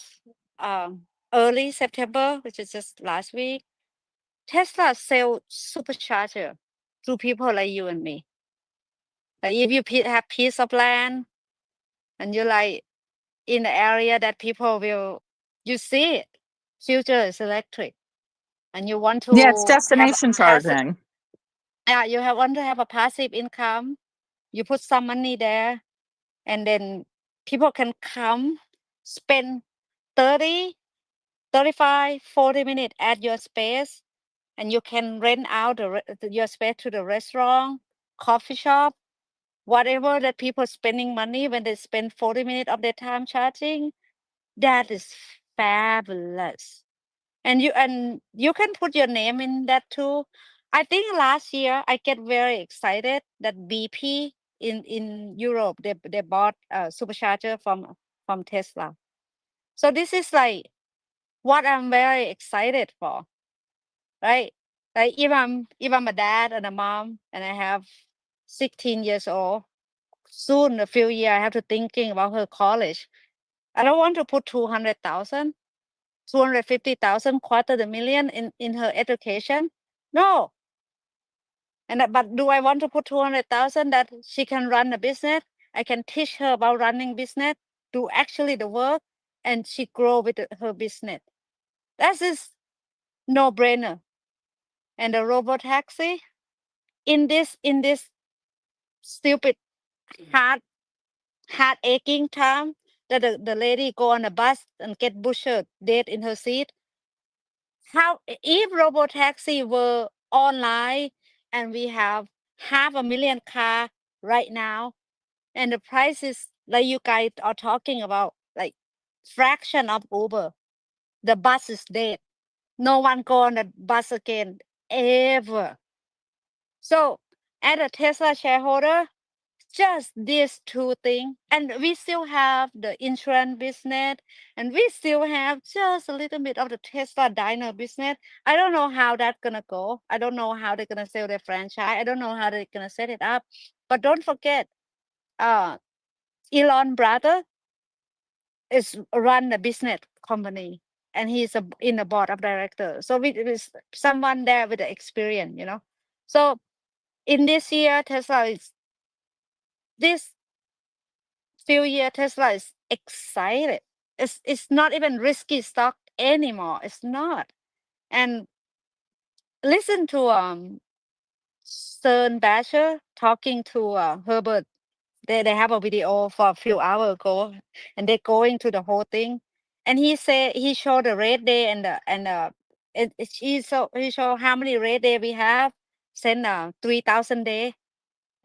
early September, which is just last week. Tesla sell supercharger to people like you and me. Like if you have piece of land and you're like in the area that you see it, future is electric, and you want
Yeah, it's
to have
destination
passive,
charging.
want to have a passive income. You put some money there, and then people can come spend 30, 35, 40 minutes at your space, and you can rent out your space to the restaurant, coffee shop, whatever that people spending money when they spend 40 minutes of their time charging. That is fabulous. And you can put your name in that too. I think last year I get very excited that BP in Europe they bought a supercharger from Tesla. So this is like what I'm very excited for, right? Like if I'm a dad and a mom and I have 16 years old, soon a few years I have to thinking about her college. I don't want to put 200,000, 250,000, quarter the million in her education. No. But do I want to put 200,000 that she can run a business? I can teach her about running business, do actually the work, and she grow with her business. That is no brainer. And the robot taxi in this stupid heart aching time that the lady go on a bus and get butchered dead in her seat. How if robot taxi were online and we have 500,000 car right now, and the price is like you guys are talking about, like fraction of Uber, the bus is dead. No one go on the bus again ever. So as a Tesla shareholder, just these two things, and we still have the insurance business, and we still have just a little bit of the Tesla diner business. I don't know how that's gonna go. I don't know how they're gonna sell their franchise. I don't know how they're gonna set it up. But don't forget, Elon brother is run a business company, and he's in the board of directors. So with someone there with the experience, So in this year, this few year Tesla is excited. It's not even risky stock anymore. It's not. And listen to Stern Basher talking to Herbert. They have a video for a few hours ago, and they're going to the whole thing. And he showed the red day he showed how many red day we have since 3,000 day,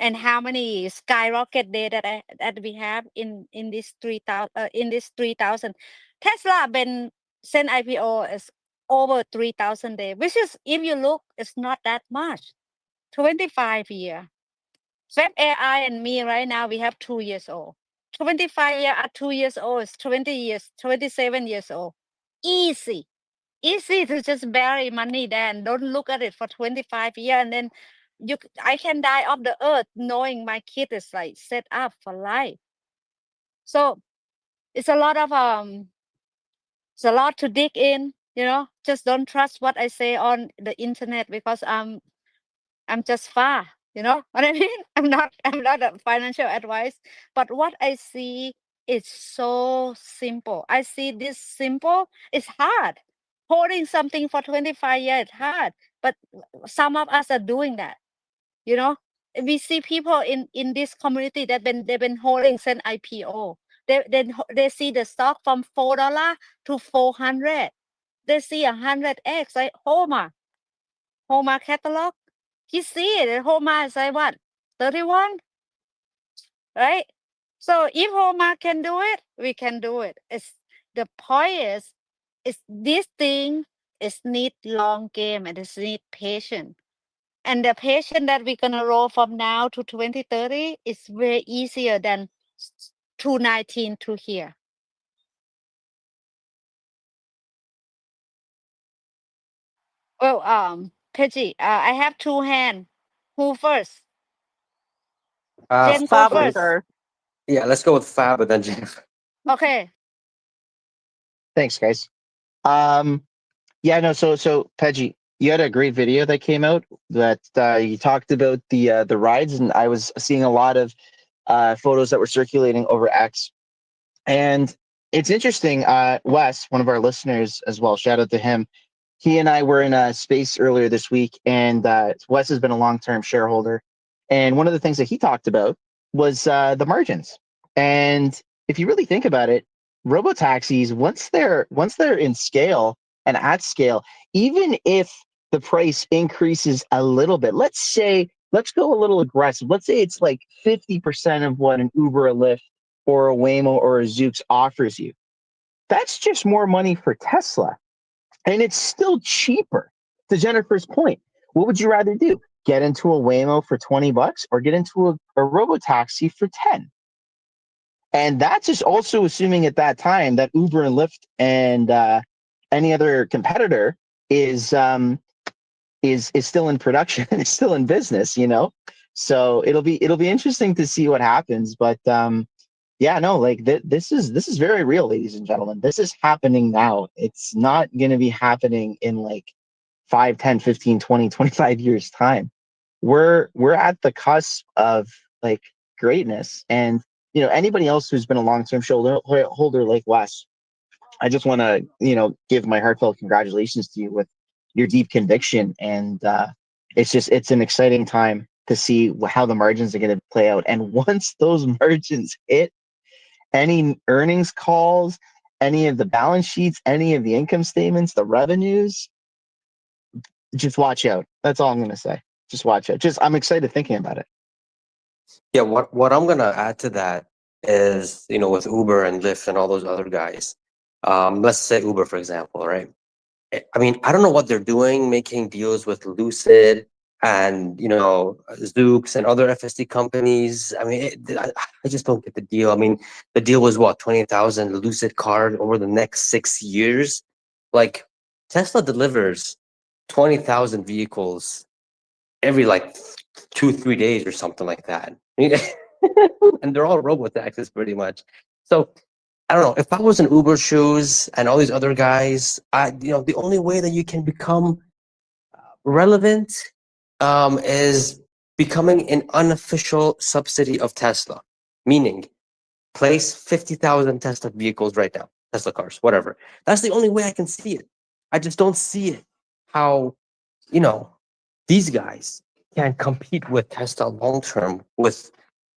and how many skyrocket day that we have in this 3,000. Tesla been since IPO is over 3,000 days, which is, if you look, it's not that much. 25 year. Fab AI and me right now, we have 2 years old. 25 year at 2 years old is 20 years, 27 years old. Easy. Easy to just bury money there and don't look at it for 25 years, and then I can die off the earth knowing my kid is like set up for life. So it's a lot of it's a lot to dig in, just don't trust what I say on the internet, because I'm just far, you know what I mean? I'm not a financial advice, but what I see is so simple. I see this simple. It's hard. Holding something for 25 years is hard, but some of us are doing that, you know. We see people in this community that they've been holding since IPO. They see the stock from $4 to 400. They see 100x, like Homa catalog. You see it. Homa is like what? 31, right? So if Homa can do it, we can do it. It's the point is this thing is need long game, and it's need patience. And the patient that we're gonna roll from now to 2030 is way easier than 219 to here. Well, Pejjy, I have two hands. Who first? Jen, go
Fab
first.
first.
Yeah, let's go with Fab and then Jennifer.
Okay.
Thanks, guys. Yeah, no. So Pejjy, you had a great video that came out that you talked about the rides, and I was seeing a lot of photos that were circulating over X. And it's interesting. Wes, one of our listeners as well, shout out to him. He and I were in a space earlier this week, and Wes has been a long-term shareholder. And one of the things that he talked about was the margins. And if you really think about it, robo taxis, once they're in scale and at scale, even if the price increases a little bit, let's go a little aggressive. Let's say it's like 50% of what an Uber, a Lyft, or a Waymo or a Zoox offers you. That's just more money for Tesla. And it's still cheaper. To Jennifer's point, what would you rather do? Get into a Waymo for $20 or get into a robo-taxi for 10? And that's just also assuming at that time that Uber and Lyft and any other competitor is still in production and is still in business, you know? So it'll be interesting to see what happens. But yeah, no, like this is very real, ladies and gentlemen. This is happening now. It's not going to be happening in like 5, 10, 15, 20, 25 years time. We're at the cusp of like greatness. And anybody else who's been a long-term holder like Wes, I just want to give my heartfelt congratulations to you with your deep conviction. And it's an exciting time to see how the margins are going to play out. And once those margins hit, any earnings calls, any of the balance sheets, any of the income statements, the revenues, just watch out. That's all I'm going to say. Just watch out. I'm excited thinking about it.
Yeah, what I'm gonna add to that is, with Uber and Lyft and all those other guys, let's say Uber, for example, right? I mean, I don't know what they're doing, making deals with Lucid and Zoox and other FSD companies. I mean, I just don't get the deal. I mean, the deal was what, 20,000 Lucid card over the next 6 years. Like, Tesla delivers 20,000 vehicles every like 2-3 days or something like that. And they're all robo taxis pretty much. So I don't know, if I was in Uber shoes and all these other guys, the only way that you can become relevant is becoming an unofficial subsidy of Tesla, meaning place 50,000 Tesla vehicles right now, Tesla cars, whatever. That's the only way I can see it. I just don't see it. How, these guys can compete with Tesla long term with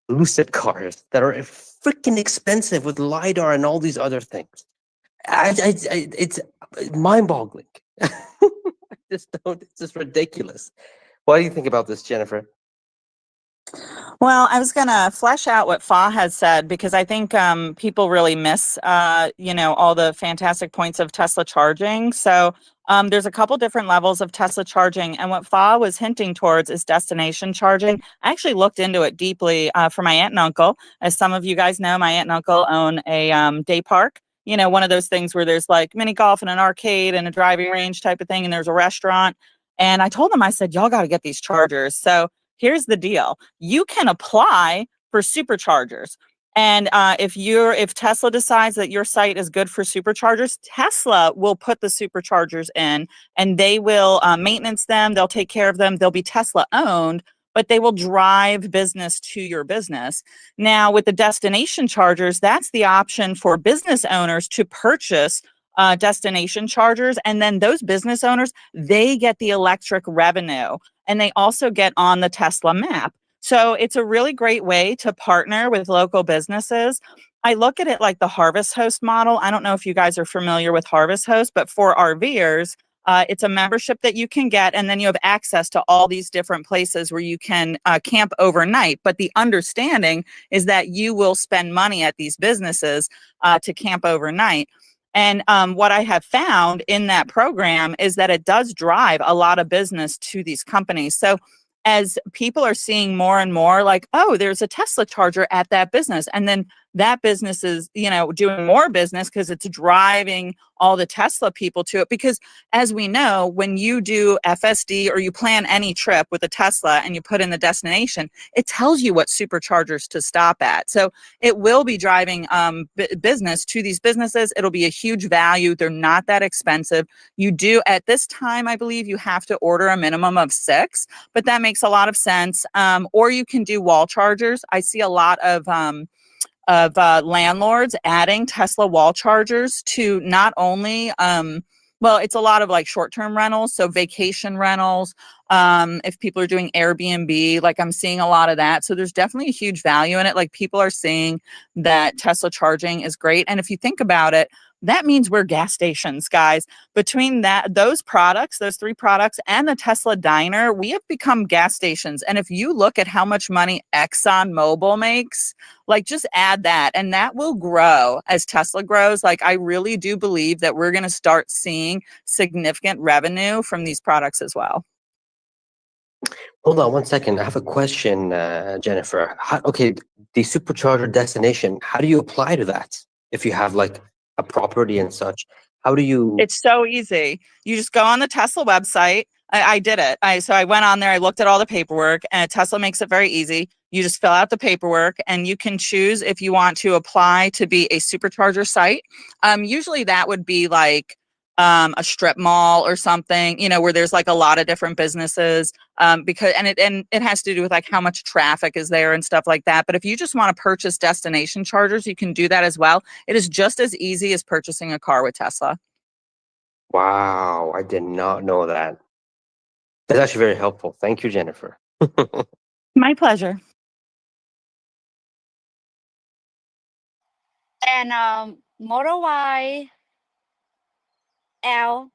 Lucid cars that are freaking expensive with LiDAR and all these other things. It's mind-boggling. I just don't. It's just ridiculous. What do you think about this, Jennifer?
Well, I was going to flesh out what Fa has said because I think people really miss, all the fantastic points of Tesla charging. So there's a couple different levels of Tesla charging, and what Fa was hinting towards is destination charging. I actually looked into it deeply for my aunt and uncle. As some of you guys know, my aunt and uncle own a day park. One of those things where there's like mini golf and an arcade and a driving range type of thing, and there's a restaurant. And I told them, I said, y'all got to get these chargers. So here's the deal. You can apply for superchargers. And if Tesla decides that your site is good for superchargers, Tesla will put the superchargers in, and they will maintenance them. They'll take care of them. They'll be Tesla owned, but they will drive business to your business. Now, with the destination chargers, that's the option for business owners to purchase destination chargers. And then those business owners, they get the electric revenue, and they also get on the Tesla map. So it's a really great way to partner with local businesses. I look at it like the Harvest Host model. I don't know if you guys are familiar with Harvest Host, but for RVers, it's a membership that you can get, and then you have access to all these different places where you can camp overnight. But the understanding is that you will spend money at these businesses to camp overnight. And what I have found in that program is that it does drive a lot of business to these companies. So as people are seeing more and more like, oh, there's a Tesla charger at that business, and then that business is, doing more business because it's driving all the Tesla people to it. Because as we know, when you do FSD or you plan any trip with a Tesla and you put in the destination, it tells you what superchargers to stop at. So it will be driving business to these businesses. It'll be a huge value. They're not that expensive. You do, at this time, I believe you have to order a minimum of 6, but that makes a lot of sense. Or you can do wall chargers. I see a lot of landlords adding Tesla wall chargers to not only, it's a lot of like short-term rentals, so vacation rentals. If people are doing Airbnb, like I'm seeing a lot of that. So there's definitely a huge value in it. Like people are seeing that Tesla charging is great. And if you think about it, that means we're gas stations, guys. Between those 3 products, and the Tesla Diner, we have become gas stations. And if you look at how much money ExxonMobil makes, like just add that, and that will grow as Tesla grows. Like I really do believe that we're going to start seeing significant revenue from these products as well.
Hold on 1 second. I have a question, Jennifer. Okay, the supercharger destination, how do you apply to that? If you have like a property and such, how do you?
It's so easy. You just go on the Tesla website. I did it. So I went on there, I looked at all the paperwork, and Tesla makes it very easy. You just fill out the paperwork, and you can choose if you want to apply to be a supercharger site. Usually that would be like a strip mall or something, where there's like a lot of different businesses, because it has to do with like how much traffic is there and stuff like that. But if you just want to purchase destination chargers, you can do that as well. It is just as easy as purchasing a car with Tesla.
Wow, I did not know that. That's actually very helpful. Thank you, Jennifer.
My pleasure.
And Model Y L,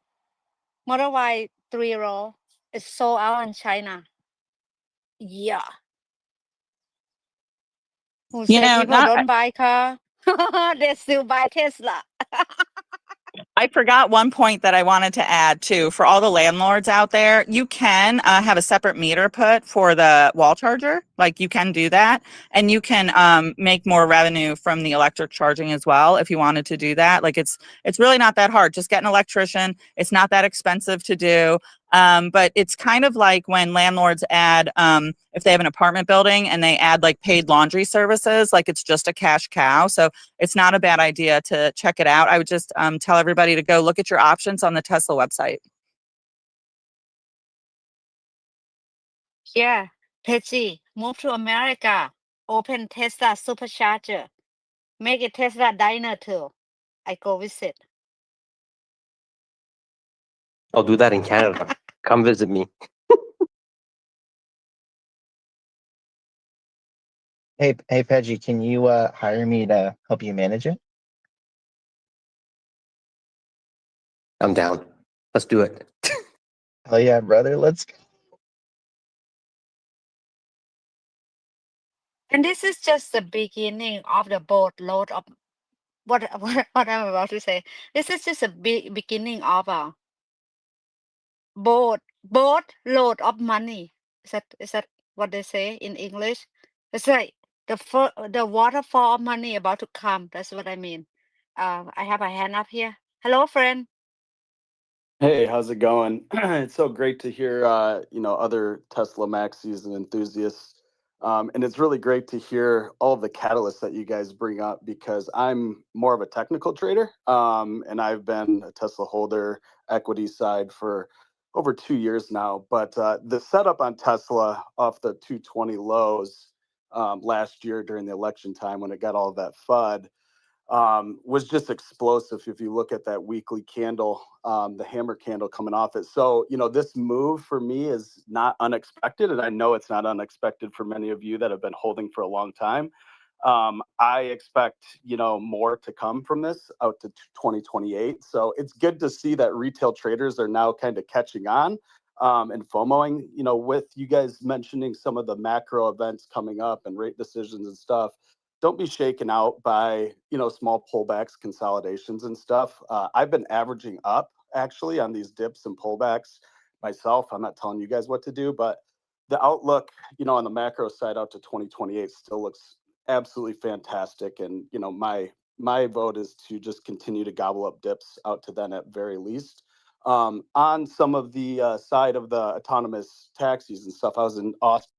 Model Y 3-row is sold out in China. Yeah. Who say people don't buy car? They still buy Tesla.
I forgot one point that I wanted to add too. For all the landlords out there, you can have a separate meter put for the wall charger. Like you can do that, and you can make more revenue from the electric charging as well if you wanted to do that. Like it's really not that hard. Just get an electrician. It's not that expensive to do. But it's kind of like when landlords add, if they have an apartment building and they add like paid laundry services, like it's just a cash cow. So it's not a bad idea to check it out. I would just tell everybody to go look at your options on the Tesla website.
Yeah. Pejjy, move to America. Open Tesla supercharger. Make it Tesla Diner too. I go visit.
I'll do that in Canada. Come visit me.
Hey, Pejjy, can you hire me to help you manage it?
I'm down. Let's do it.
Oh yeah, brother, let's go.
And this is just the beginning of the boatload of what I'm about to say. This is just a beginning of a boatload of money. Is that what they say in English? It's like the waterfall of money about to come. That's what I mean. I have a hand up here. Hello, friend.
Hey, how's it going? It's so great to hear, other Tesla maxis and enthusiasts. And it's really great to hear all of the catalysts that you guys bring up because I'm more of a technical trader. And I've been a Tesla holder equity side for over 2 years now. But the setup on Tesla off the 220 lows last year during the election time when it got all of that FUD was just explosive. If you look at that weekly candle, the hammer candle coming off it. So, this move for me is not unexpected. And I know it's not unexpected for many of you that have been holding for a long time. I expect, more to come from this out to 2028. So it's good to see that retail traders are now kind of catching on and FOMOing, with you guys mentioning some of the macro events coming up and rate decisions and stuff. Don't be shaken out by small pullbacks, consolidations and stuff. I've been averaging up actually on these dips and pullbacks myself. I'm not telling you guys what to do, but the outlook on the macro side out to 2028 still looks absolutely fantastic. And my vote is to just continue to gobble up dips out to then at very least. On some of the side of the autonomous taxis and stuff, I was in Austin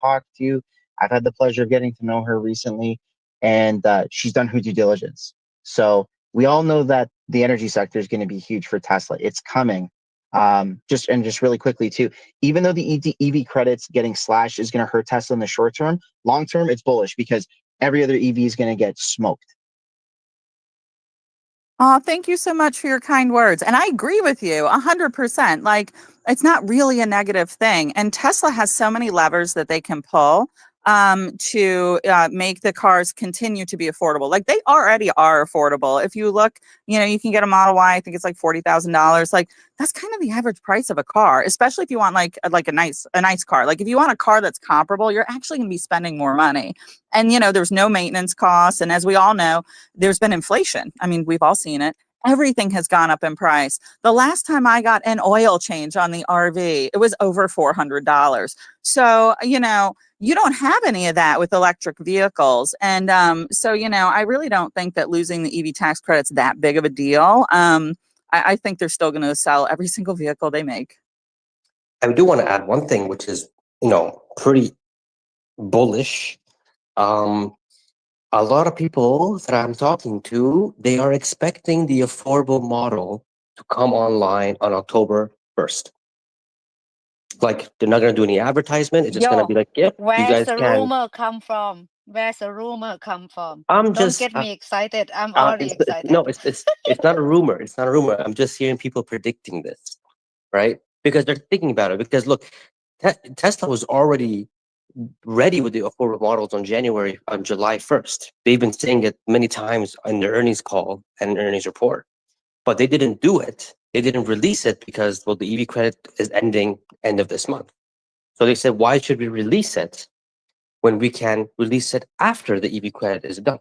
talked to. I've had the pleasure of getting to know her recently, and she's done her due diligence. So we all know that the energy sector is going to be huge for Tesla. It's coming. Just really quickly too, even though the EV credits getting slashed is going to hurt Tesla in the short term, long term it's bullish because every other EV is going to get smoked.
Oh, thank you so much for your kind words. And I agree with you 100%. Like, it's not really a negative thing. And Tesla has so many levers that they can pull to make the cars continue to be affordable. Like, they already are affordable. If you look, you can get a Model Y, I think it's like $40,000. Like, that's kind of the average price of a car, especially if you want like a nice car. Like, if you want a car that's comparable, you're actually going to be spending more money. And, there's no maintenance costs. And as we all know, there's been inflation. I mean, we've all seen it. Everything has gone up in price. The last time I got an oil change on the RV, it was over $400. So, you don't have any of that with electric vehicles. And so, I really don't think that losing the EV tax credit's that big of a deal. I think they're still going to sell every single vehicle they make.
I do want to add one thing, which is, pretty bullish. A lot of people that I'm talking to, they are expecting the affordable model to come online on October 1st. Like, they're not going to do any advertisement. It's just going to
Yo,
be like, yep, you
where's
guys
the
can.
rumor come from? Where's the rumor come from?
I'm
Don't
just,
get me excited. I'm already excited.
no, it's not a rumor. It's not a rumor. I'm just hearing people predicting this, right? Because they're thinking about it. Because look, Tesla was already ready with the affordable models on July 1st. They've been saying it many times in their earnings call and earnings report, but they didn't do it. They didn't release it because, well, the EV credit is ending end of this month. So they said, why should we release it when we can release it after the EV credit is done?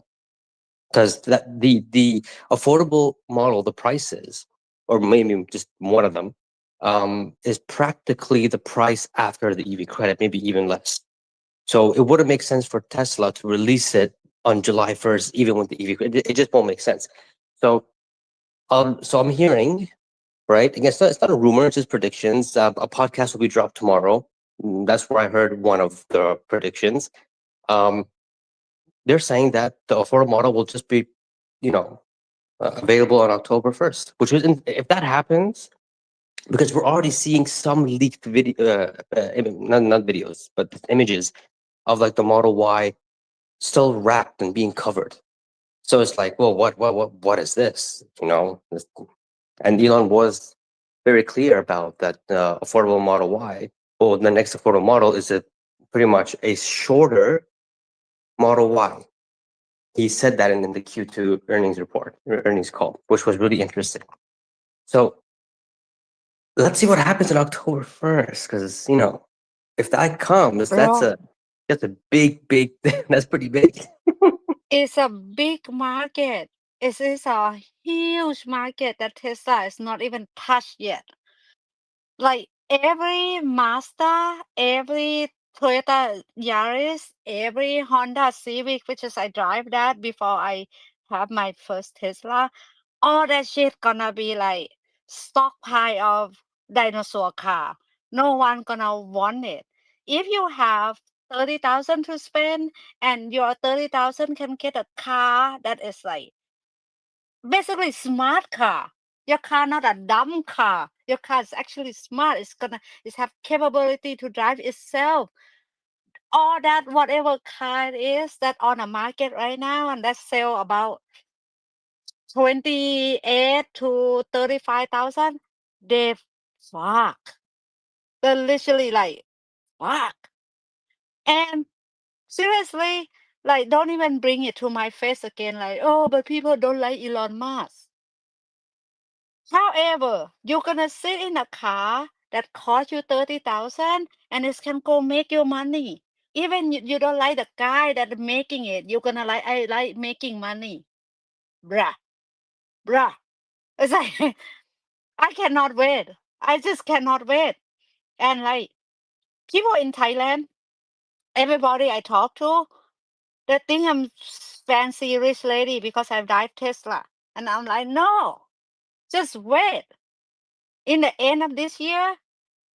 Because the affordable model, the prices, or maybe just one of them, is practically the price after the EV credit, maybe even less. So it wouldn't make sense for Tesla to release it on July 1st, even with the EV credit. It just won't make sense. So I'm hearing, right? Again, it's not a rumor, it's just predictions. A podcast will be dropped tomorrow. That's where I heard one of the predictions. They're saying that the affordable model will just be, available on October 1st, which is, if that happens, because we're already seeing some leaked video, not videos, but images of like the Model Y still wrapped and being covered. So it's like, well, what is this? And Elon was very clear about that affordable Model Y. Well, the next affordable model is pretty much a shorter Model Y. He said that in the Q2 earnings call, which was really interesting. So let's see what happens on October 1st, because if that comes, that's
Bro,
a big that's pretty big.
it's a big market. It is a huge market that Tesla is not even touched yet. Like every Mazda, every Toyota Yaris, every Honda Civic, which is I drive that before I have my first Tesla, all that shit gonna be like stockpile of dinosaur car. No one gonna want it. If you have 30,000 to spend and your 30,000 can get a car that is like basically smart car. Your car not a dumb car. Your car is actually smart. It's have capability to drive itself. All that whatever car it is that on the market right now and that sell about 28 to 35,000, they fuck. They're literally like fuck. And seriously, like don't even bring it to my face again. Like, oh, but people don't like Elon Musk. However, you're gonna sit in a car that cost you 30,000 and it can go make you money. Even you don't like the guy that making it, you're gonna like I like making money. Bruh. Bruh. It's like I cannot wait. I just cannot wait. And like people in Thailand, everybody I talk to, they think I'm fancy rich lady because I drive Tesla. And I'm like, no, just wait. In the end of this year,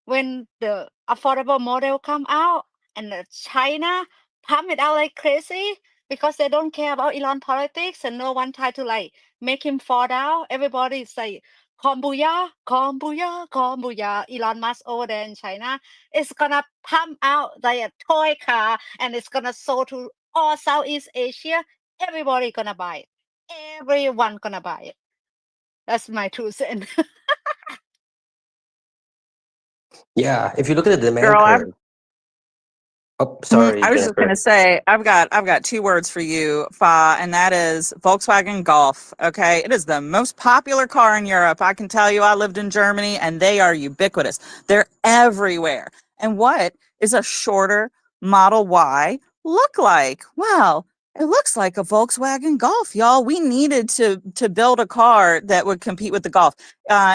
when the affordable model come out and China pump it out like crazy because they don't care about Elon politics, and no one try to like make him fall down. Everybody is like, Kombuya, Kombuya, Kombuya. Elon Musk over there in China is gonna pump out like a toy car, and it's gonna sold to all Southeast Asia. Everybody gonna buy it. Everyone gonna buy it. That's my 2 cents.
Yeah, if you look at the demand
Girl,
curve. Oh, sorry,
I was just going
Jennifer.
to say, I've got 2 words for you, Fa, and that is Volkswagen Golf. Okay, it is the most popular car in Europe. I can tell you, I lived in Germany, and they are ubiquitous. They're everywhere. And what is a shorter Model Y look like? Well, it looks like a Volkswagen Golf, y'all. We needed to build a car that would compete with the Golf.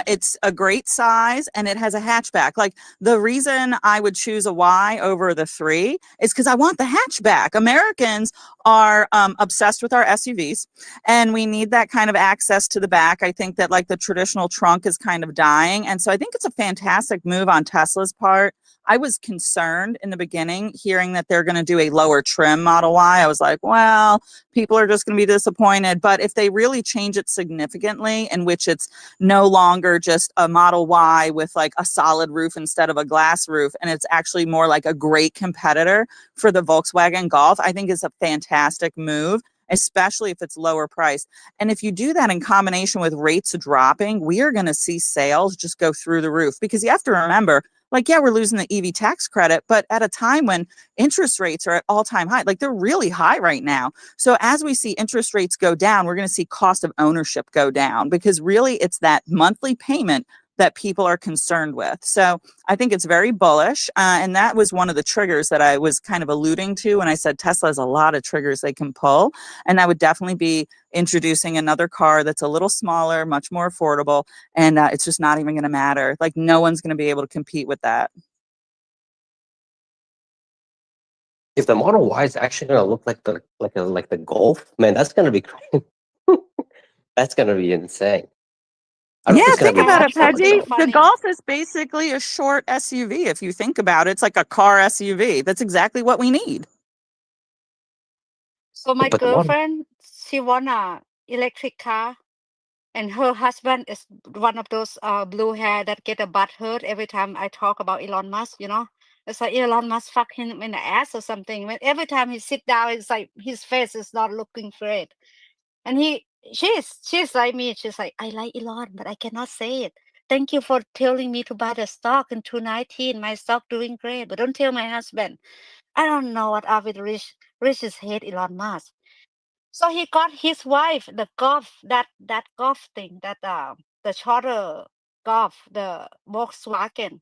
It's a great size, and it has a hatchback. Like, the reason I would choose a Y over the 3 is because I want the hatchback. Americans are obsessed with our SUVs, and we need that kind of access to the back. I think that like the traditional trunk is kind of dying. And so I think it's a fantastic move on Tesla's part. I was concerned in the beginning hearing that they're going to do a lower trim Model Y. I was like, well, people are just going to be disappointed. But if they really change it significantly, in which it's no longer just a Model Y with like a solid roof instead of a glass roof, and it's actually more like a great competitor for the Volkswagen Golf, I think is a fantastic move, especially if it's lower priced. And if you do that in combination with rates dropping, we are going to see sales just go through the roof, because you have to remember, like, yeah, we're losing the EV tax credit, but at a time when interest rates are at all-time high, like they're really high right now. So as we see interest rates go down, we're going to see cost of ownership go down, because really it's that monthly payment that people are concerned with. So I think it's very bullish. And that was one of the triggers that I was kind of alluding to when I said Tesla has a lot of triggers they can pull. And that would definitely be introducing another car that's a little smaller, much more affordable. And it's just not even going to matter. Like, no one's going to be able to compete with that.
If the Model Y is actually going to look like the Golf, man, that's going to be crazy. That's going to be insane. I don't
Yeah,
think it's going
think
to be
about
I
it,
think
much
it's
Pejjy.
so
though.
The
funny.
Golf is basically a short SUV. If you think about it, it's like a car SUV. That's exactly what we need.
So my
But the Model,
girlfriend, she want a electric car, and her husband is one of those blue hair that get a butt hurt every time I talk about Elon Musk. It's like Elon Musk fuck him in the ass or something. When every time he sit down, it's like his face is not looking great. And she's like me. She's like, I like Elon, but I cannot say it. Thank you for telling me to buy the stock in 2019. My stock doing great, but don't tell my husband. I don't know what are with rich. Riches hate Elon Musk. So he got his wife the golf, that golf thing, that the charter golf, the Volkswagen.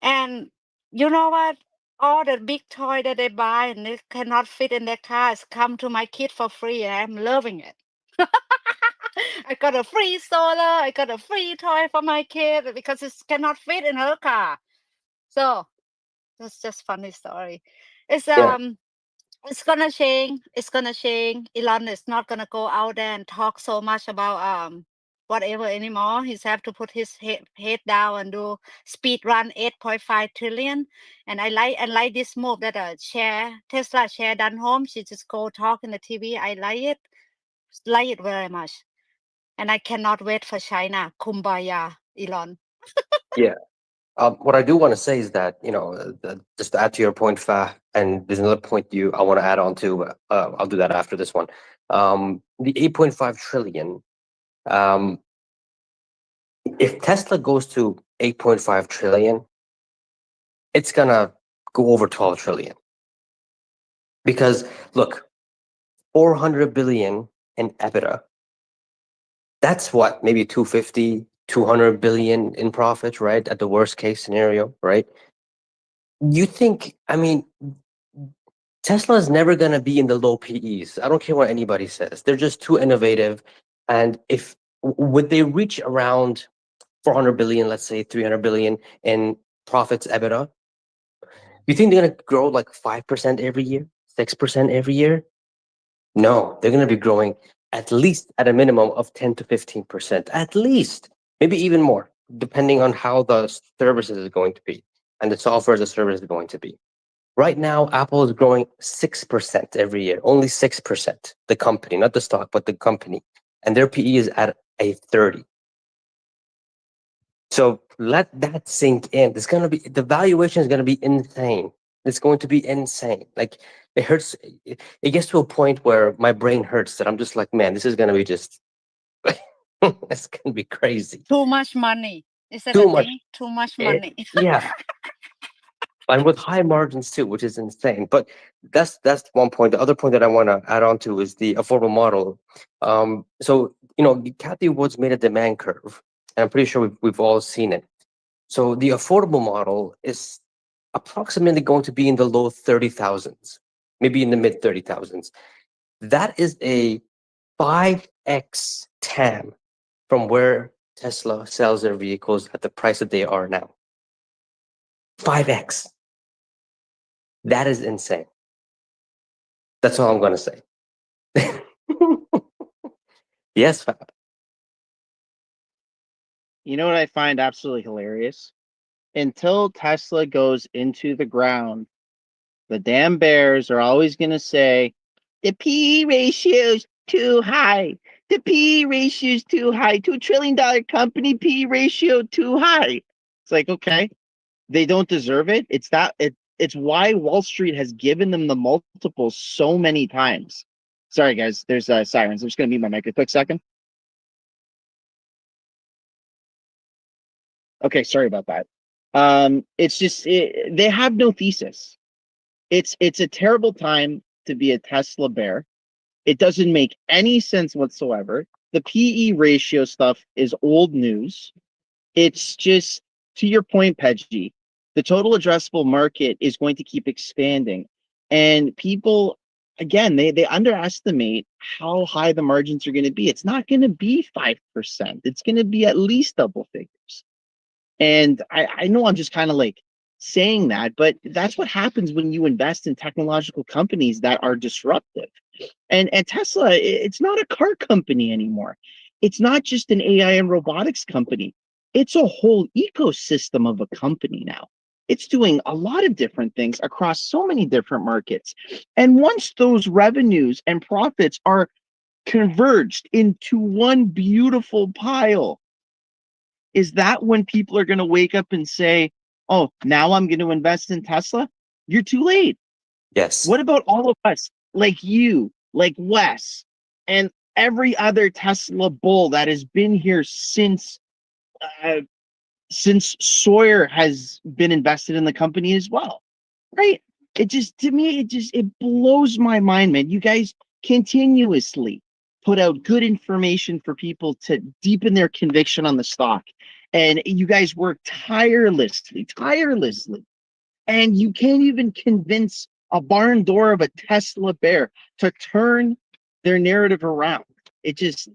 And you know what? All the big toy that they buy and they cannot fit in their cars come to my kid for free. And I'm loving it. I got a free solar. I got a free toy for my kid because it cannot fit in her car. So that's just funny story. It's
yeah,
it's gonna change. It's gonna change. Elon is not gonna go out there and talk so much about whatever anymore. He's have to put his head down and do speed run 8.5 trillion. And I like this move that Tesla share done home. She just go talk in the TV. I like it very much. And I cannot wait for China. Kumbaya, Elon.
yeah. What I do want to say is that, just to add to your point, Fa, and there's another point I want to add on to, but I'll do that after this one. The 8.5 trillion, if Tesla goes to 8.5 trillion, it's gonna go over 12 trillion. Because look, 400 billion in EBITDA, that's what, maybe 250, 200 billion in profits, right? At the worst case scenario, right? You think, I mean, Tesla is never going to be in the low PEs. I don't care what anybody says. They're just too innovative. And if would they reach around 400 billion, let's say 300 billion in profits EBITDA, you think they're going to grow like 5% every year, 6% every year? No, they're going to be growing at least at a minimum of 10 to 15%, at least, maybe even more, depending on how the services is going to be and the software as a service is going to be. Right now, Apple is growing 6% every year, only 6%. The company, not the stock, but the company. And their PE is at a 30. So let that sink in. It's going to be, the valuation is going to be insane. It's going to be insane. Like it hurts. It gets to a point where my brain hurts that I'm just like, man, this is going to be just, it's going to be crazy.
Too much money. Is that
Too
a
much.
thing? Too much money.
Yeah. And with high margins too, which is insane. But that's one point. The other point that I want to add on to is the affordable model. So Kathy Woods made a demand curve, and I'm pretty sure we've all seen it. So the affordable model is approximately going to be in the low 30,000s, maybe in the mid 30,000s. That is a 5x TAM from where Tesla sells their vehicles at the price that they are now. 5x. That is insane. That's all I'm going to say. Yes, Fab.
You know what I find absolutely hilarious? Until Tesla goes into the ground, the damn bears are always going to say, the P ratio's too high. The P ratio's too high. $2 trillion company P ratio too high. It's like, okay, they don't deserve it. It's why Wall Street has given them the multiples so many times. Sorry, guys, there's sirens. I'm just going to mute my mic a quick second. Okay, sorry about that. It's just they have no thesis. It's a terrible time to be a Tesla bear. It doesn't make any sense whatsoever. The PE ratio stuff is old news. It's just, to your point, Pejjy, the total addressable market is going to keep expanding. And people, again, they underestimate how high the margins are going to be. It's not going to be 5%. It's going to be at least double figures. And I know I'm just kind of like saying that, but that's what happens when you invest in technological companies that are disruptive. And Tesla, it's not a car company anymore. It's not just an AI and robotics company. It's a whole ecosystem of a company now. It's doing a lot of different things across so many different markets. And once those revenues and profits are converged into one beautiful pile, is that when people are going to wake up and say, oh, now I'm going to invest in Tesla? You're too late.
Yes.
What about all of us, like you, like Wes, and every other Tesla bull that has been here since Sawyer has been invested in the company as well, right? It just, to me, it blows my mind, man. You guys continuously put out good information for people to deepen their conviction on the stock. And you guys work tirelessly, and you can't even convince a barn door of a Tesla bear to turn their narrative around. It just,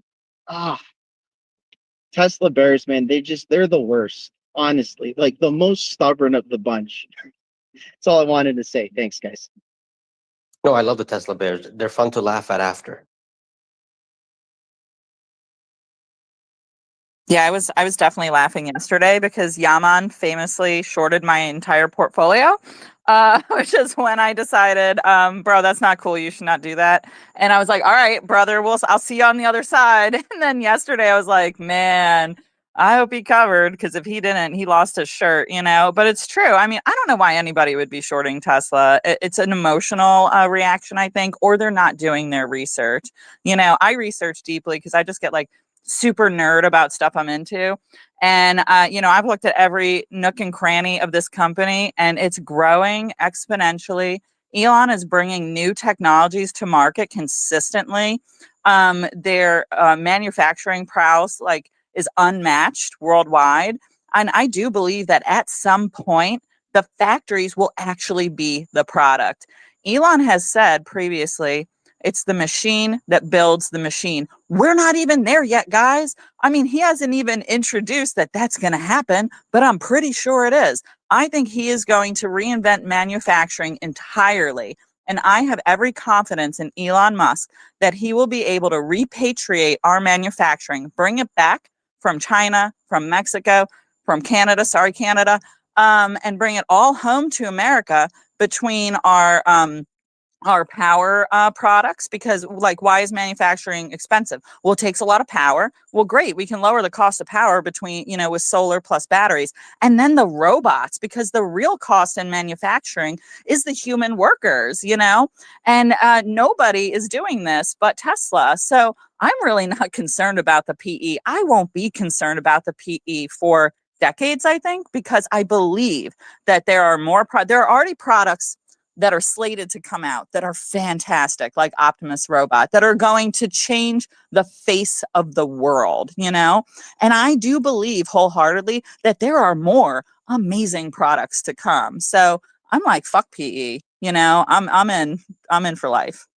Tesla bears, man, they're the worst, honestly. Like the most stubborn of the bunch. That's all I wanted to say. Thanks, guys.
No, I love the Tesla bears. They're fun to laugh at after.
Yeah, I was definitely laughing yesterday because Yaman famously shorted my entire portfolio, which is when I decided, bro, that's not cool. You should not do that. And I was like, all right, brother, I'll see you on the other side. And then yesterday I was like, man, I hope he covered, because if he didn't, he lost his shirt, But it's true. I mean, I don't know why anybody would be shorting Tesla. It's an emotional reaction, I think, or they're not doing their research. I research deeply because I just get like super nerd about stuff I'm into. And, I've looked at every nook and cranny of this company, and it's growing exponentially. Elon is bringing new technologies to market consistently. Their manufacturing prowess, is unmatched worldwide. And I do believe that at some point, the factories will actually be the product. Elon has said previously, it's the machine that builds the machine. We're not even there yet, guys. I mean, he hasn't even introduced that that's going to happen, but I'm pretty sure it is. I think he is going to reinvent manufacturing entirely. And I have every confidence in Elon Musk that he will be able to repatriate our manufacturing, bring it back from China, from Mexico, from Canada, and bring it all home to America, between our power products, because like, why is manufacturing expensive? Well, it takes a lot of power. Well, great, we can lower the cost of power between, with solar plus batteries. And then the robots, because the real cost in manufacturing is the human workers, and nobody is doing this but Tesla. So I'm really not concerned about the PE. I won't be concerned about the PE for decades, I think, because I believe that there are there are already products that are slated to come out that are fantastic, like Optimus Robot, that are going to change the face of the world, And I do believe wholeheartedly that there are more amazing products to come. So I'm like, fuck PE, I'm in for life.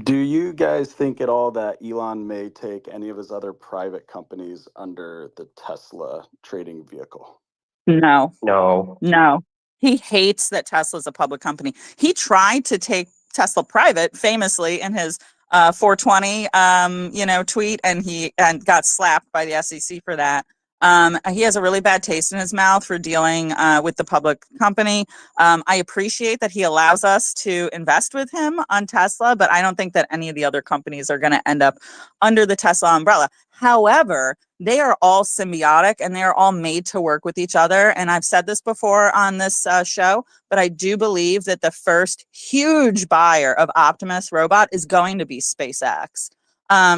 Do you guys think at all that Elon may take any of his other private companies under the Tesla trading vehicle?
No.
No.
No, he hates that Tesla's a public company. He tried to take Tesla private famously in his 420 tweet, and he got slapped by the SEC for that. He has a really bad taste in his mouth for dealing with the public company. I appreciate that he allows us to invest with him on Tesla, but I don't think that any of the other companies are going to end up under the Tesla umbrella. However, they are all symbiotic and they are all made to work with each other. And I've said this before on this show, but I do believe that the first huge buyer of Optimus Robot is going to be SpaceX.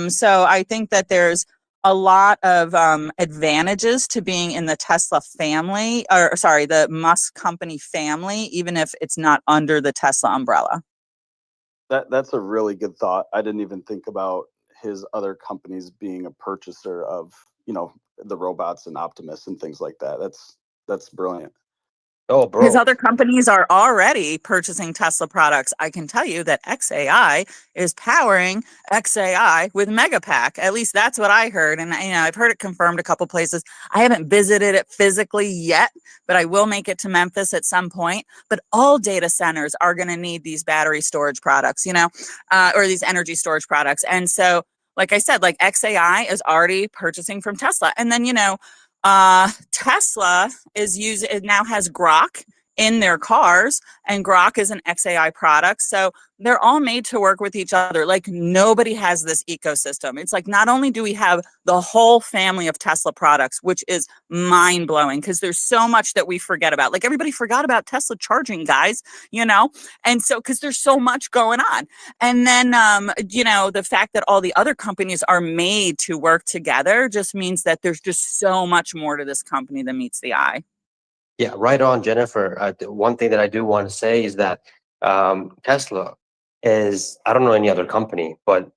So I think that there's a lot of advantages to being in the Tesla family, or sorry, the Musk company family, even if it's not under the Tesla umbrella.
That's a really good thought. I didn't even think about his other companies being a purchaser of, the robots and Optimus and things like that. That's brilliant.
Oh,
His
bro.
other companies are already purchasing Tesla products. I can tell you that XAI is powering XAI with Megapack. At least that's what I heard. And, I've heard it confirmed a couple places. I haven't visited it physically yet, but I will make it to Memphis at some point. But all data centers are going to need these battery storage products, or these energy storage products. And so, like I said, like XAI is already purchasing from Tesla. And then, Tesla it now has Grok in their cars, and Grok is an XAI product. So they're all made to work with each other. Like, nobody has this ecosystem. It's like, not only do we have the whole family of Tesla products, which is mind blowing because there's so much that we forget about. Like, everybody forgot about Tesla charging, guys, and so because there's so much going on. And then, the fact that all the other companies are made to work together just means that there's just so much more to this company than meets the eye.
Yeah, right on, Jennifer. One thing that I do want to say is that Tesla is, I don't know any other company, but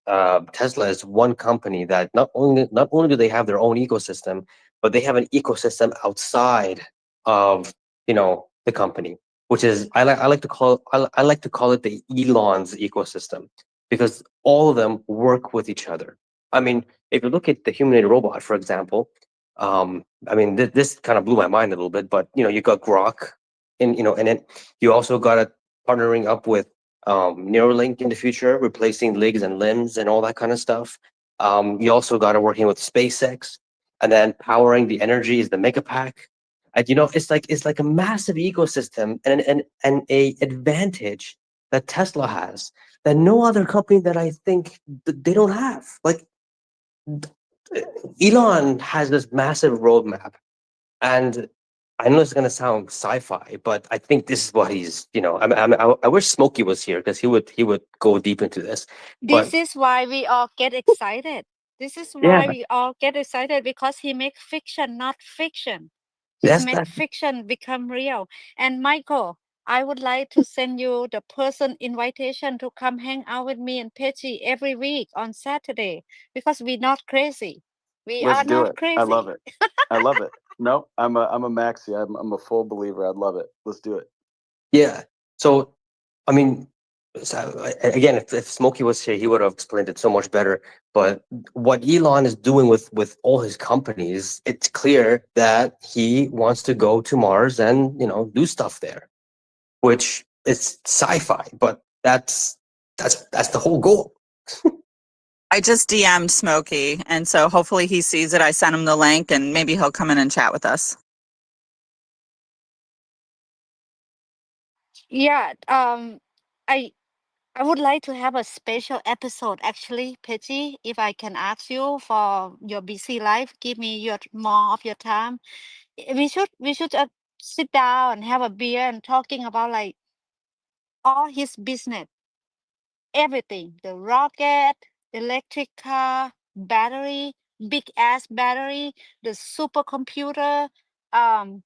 Tesla is one company that not only do they have their own ecosystem, but they have an ecosystem outside of the company, which is I like to call it the Elon's ecosystem, because all of them work with each other. I mean, if you look at the humanoid robot, for example, this kind of blew my mind a little bit, but you got Grok, and then you also got it partnering up with Neuralink in the future, replacing legs and limbs and all that kind of stuff. You also got it working with SpaceX, and then powering the energy is the Megapack. And it's like a massive ecosystem and a advantage that Tesla has that no other company that I think they don't have. Like, Elon has this massive roadmap, and I know it's gonna sound sci-fi, but I think this is what he's. I wish Smokey was here because he would go deep into this.
This
But
is why we all get excited. This is
yeah,
why we all get excited, because he makes fiction, not fiction. He's
that's
make
that.
fiction become real. And Michael, I would like to send you the person invitation to come hang out with me and Pejjy every week on Saturday, because we're not crazy. We
Let's
are
do
not
it. I love
crazy.
it. I love it. No, I'm a maxi. I'm a full believer. I'd love it. Let's do it.
Yeah. So, I mean, again, if Smokey was here, he would have explained it so much better. But what Elon is doing with all his companies, it's clear that he wants to go to Mars and do stuff there, which is sci-fi, but that's the whole goal.
I just DM'd Smokey, and so hopefully he sees it. I sent him the link, and maybe he'll come in and chat with us.
Yeah. I I would like to have a special episode actually, Pejy, if I can ask you for your busy life, give me your more of your time. We should sit down and have a beer and talking about like all his business, everything, the rocket, electric car, battery, big ass battery, the supercomputer, um,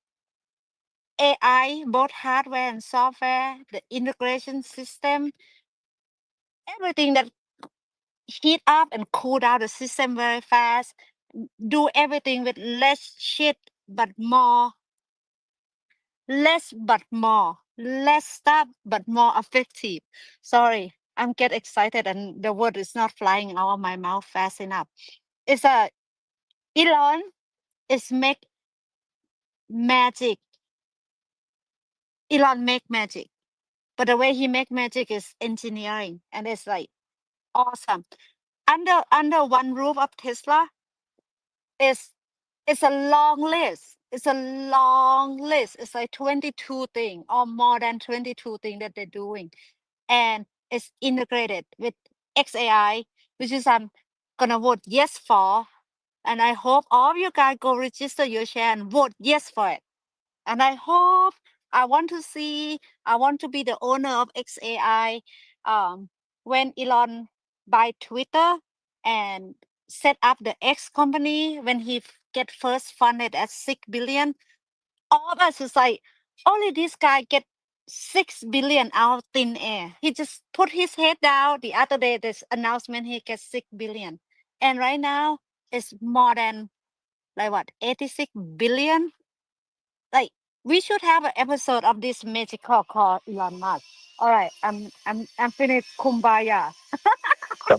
AI, both hardware and software, the integration system, everything that heat up and cool down the system very fast, do everything with less shit but more, less stuff but more effective. Sorry, I'm get excited and the word is not flying out of my mouth fast enough. It's a Elon is make magic. Elon make magic, but the way he make magic is engineering, and it's like awesome. Under one roof of Tesla is it's a long list. It's a long list. It's like 22 things or more than 22 things that they're doing. And it's integrated with XAI, which is I'm gonna vote yes for. And I hope all of you guys go register your share and vote yes for it. And I hope I want to see, I want to be the owner of XAI when Elon buy Twitter and set up the X company when he get first funded at 6 billion. All of us is like, only this guy get 6 billion out of thin air. He just put his head down. The other day, this announcement he gets 6 billion. And right now it's more than like what 86 billion. Like we should have an episode of this magical called Elon Musk. All right, I'm finished. Kumbaya.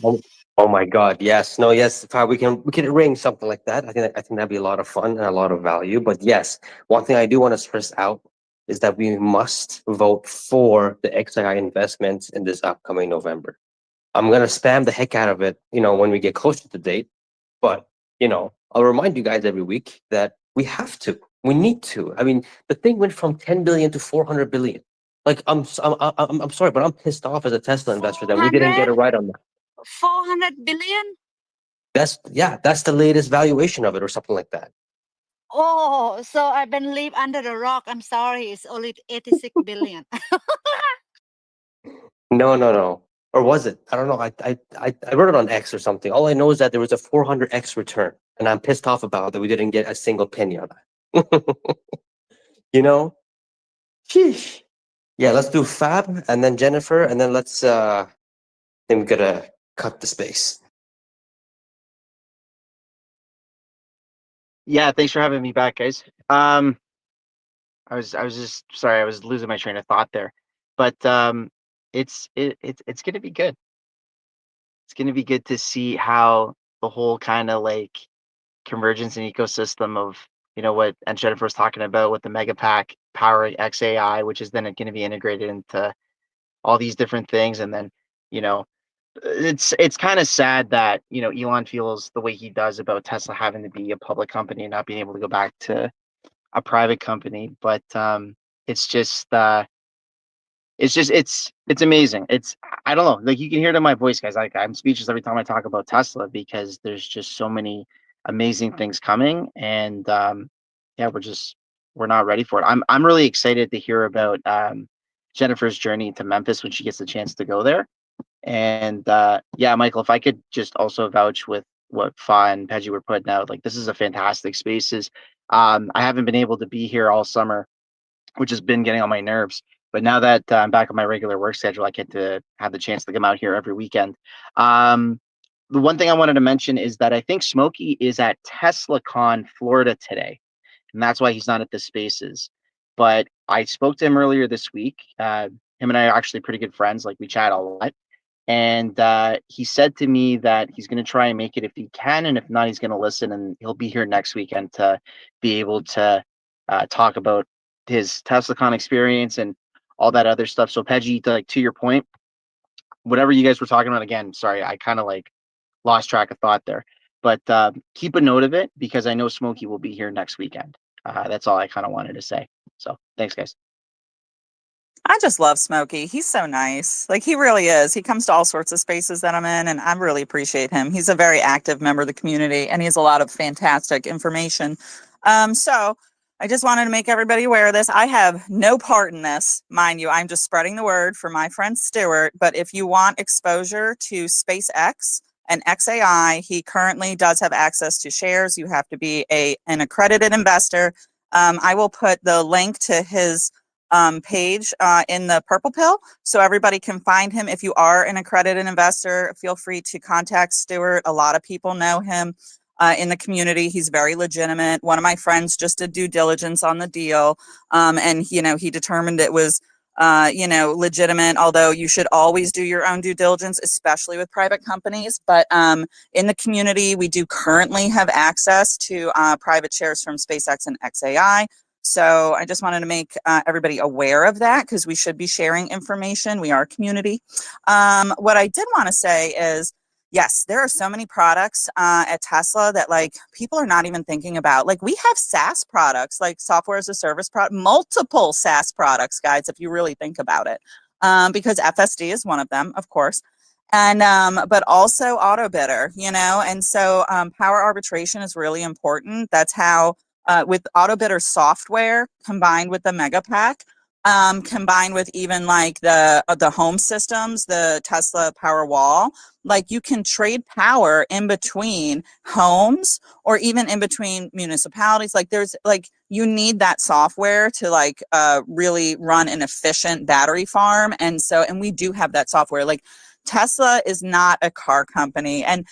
Oh, oh my God, yes, no, yes. If we can arrange something like that. I think that'd be a lot of fun and a lot of value. But yes, one thing I do want to stress out is that we must vote for the XII investments in this upcoming November. I'm gonna spam the heck out of it, when we get closer to the date. But I'll remind you guys every week that we have to, we need to. I mean, the thing went from 10 billion to 400 billion. Like, I'm sorry, but I'm pissed off as a Tesla investor that we didn't get it
400,
right on that.
400 billion.
That's the latest valuation of it or something like that.
Oh, so I've been live under the rock. I'm sorry, it's only 86 billion.
No, no, no. Or was it? I don't know. I wrote it on X or something. All I know is that there was a 400x return, and I'm pissed off about that we didn't get a single penny on that. you know? Sheesh. Yeah, let's do Fab and then Jennifer, and then then we gotta cut the space.
Yeah, thanks for having me back, guys. I was just sorry, I was losing my train of thought there, but it's gonna be good. It's gonna be good to see how the whole kind of like convergence and ecosystem of what and Jennifer was talking about with the mega pack powering XAI, which is then going to be integrated into all these different things, and then you know it's kind of sad that Elon feels the way he does about Tesla having to be a public company and not being able to go back to a private company, but it's just it's amazing. I don't know, like you can hear it in my voice, guys. Like I'm speechless every time I talk about Tesla because there's just so many amazing things coming, and yeah, we're not ready for it. I'm really excited to hear about Jennifer's journey to Memphis when she gets the chance to go there. And yeah, Michael, if I could just also vouch with what Fa and Pejjy were putting out, like this is a fantastic spaces. I haven't been able to be here all summer, which has been getting on my nerves. But now that I'm back on my regular work schedule, I get to have the chance to come out here every weekend. The one thing I wanted to mention is that I think Smokey is at TeslaCon Florida today, and that's why he's not at the spaces. But I spoke to him earlier this week. Him and I are actually pretty good friends. Like we chat a lot. And he said to me that he's going to try and make it if he can, and if not, he's going to listen. And he'll be here next weekend to be able to talk about his TeslaCon experience and all that other stuff. So, Pejjy, to your point, whatever you guys were talking about, again, sorry, I kind of like lost track of thought there. But keep a note of it because I know Smokey will be here next weekend. That's all I kind of wanted to say. So, thanks, guys.
I just love Smokey. He's so nice. Like he really is. He comes to all sorts of spaces that I'm in, and I really appreciate him. He's a very active member of the community, and he has a lot of fantastic information. So I just wanted to make everybody aware of this. I have no part in this, mind you. I'm just spreading the word for my friend Stuart. But if you want exposure to SpaceX and XAI, he currently does have access to shares. You have to be an accredited investor. I will put the link to his page in the purple pill so everybody can find him. If you are an accredited investor, feel free to contact Stuart. A lot of people know him in the community. He's very legitimate. One of my friends just did due diligence on the deal, and he determined it was legitimate, although you should always do your own due diligence, especially with private companies. But in the community, we do currently have access to private shares from SpaceX and XAI. So I just wanted to make everybody aware of that because we should be sharing information. We are a community. What I did want to say is, yes, there are so many products at Tesla that like people are not even thinking about. Like we have SaaS products, like software as a service product, multiple SaaS products, guys, if you really think about it, because FSD is one of them, of course. And but also auto bidder, and so power arbitration is really important. That's how with auto bidder software combined with the mega pack, combined with even like the home systems, the Tesla power wall, like you can trade power in between homes or even in between municipalities. Like there's like you need that software to like really run an efficient battery farm. And we do have that software. Like Tesla is not a car company, and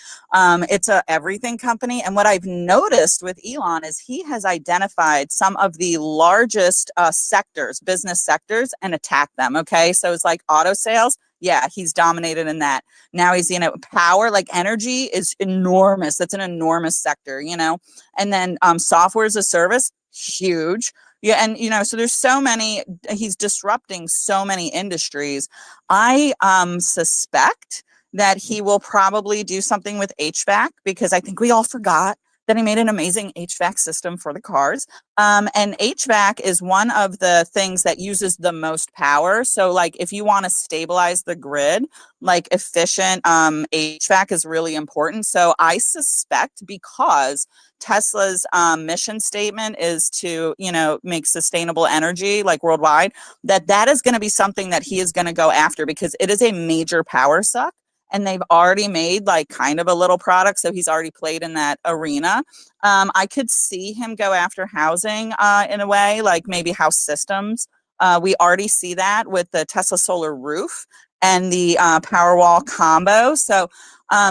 it's a everything company. And what I've noticed with Elon is he has identified some of the largest sectors, business sectors, and attacked them. Okay, so it's like auto sales. Yeah, he's dominated in that. Now he's, power, like energy is enormous. That's an enormous sector, and then software as a service, huge. Yeah, and so there's so many. He's disrupting so many industries. I suspect that he will probably do something with HVAC because I think we all forgot that he made an amazing HVAC system for the cars. And HVAC is one of the things that uses the most power. So like if you want to stabilize the grid, like efficient HVAC is really important. So I suspect because Tesla's mission statement is to, make sustainable energy like worldwide, that is going to be something that he is going to go after because it is a major power suck. And they've already made like kind of a little product. So he's already played in that arena. I could see him go after housing in a way, like maybe house systems. We already see that with the Tesla solar roof and the Powerwall combo. So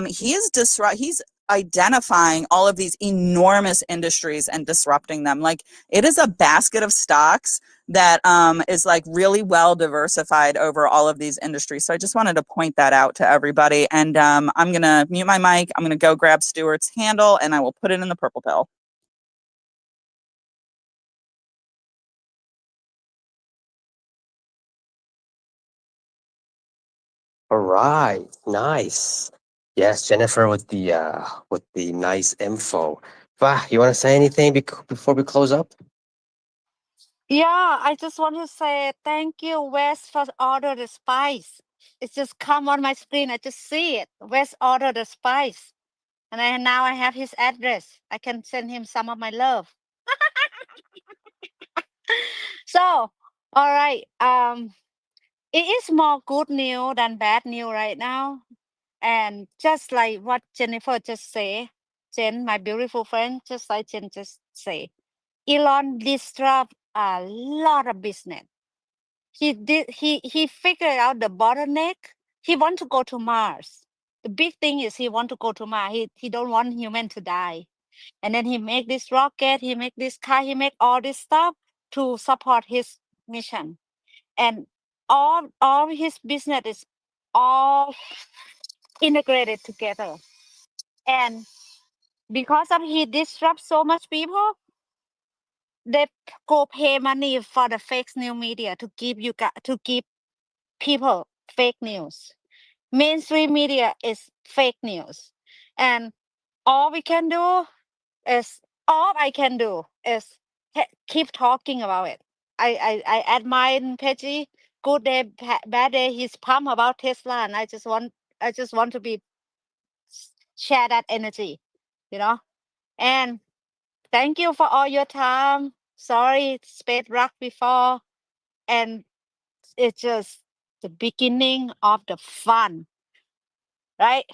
he's identifying all of these enormous industries and disrupting them. Like it is a basket of stocks that is like really well diversified over all of these industries. So I just wanted to point that out to everybody. And I'm going to mute my mic. I'm going to go grab Stuart's handle and I will put it in the purple pill.
All right, nice. Yes, Jennifer with the nice info. Va, you want to say anything before we close up?
Yeah, I just want to say thank you, Wes, for order the spice. It just come on my screen. I just see it. Wes order the spice. And now I have his address. I can send him some of my love. So, all right. It is more good news than bad news right now. And just like what Jennifer just said, Jen, my beautiful friend, just like Jen just say, Elon disrupt a lot of business. He figured out the bottleneck. He want to go to Mars. The big thing is he want to go to Mars. He don't want human to die. And then he make this rocket, he make this car, he make all this stuff to support his mission. And all his business is all integrated together. And because of he disrupt so much people, they go pay money for the fake news media to give people fake news. Mainstream media is fake news. And all we can do is all I can do is keep talking about it. I admire Pejjy good day, bad day, he's pumped about Tesla, and I just want to be share that energy, you know. And thank you for all your time. Sorry, space rock before, and it's just the beginning of the fun, right?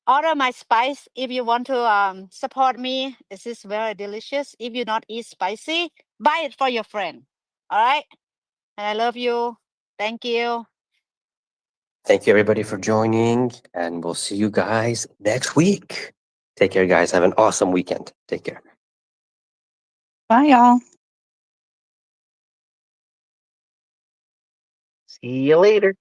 Order my spice if you want to support me. This is very delicious. If you not eat spicy, buy it for your friend. All right. And I love you. Thank you.
Thank you everybody for joining, and we'll see you guys next week. Take care, guys. Have an awesome weekend. Take care.
Bye, y'all.
See you later.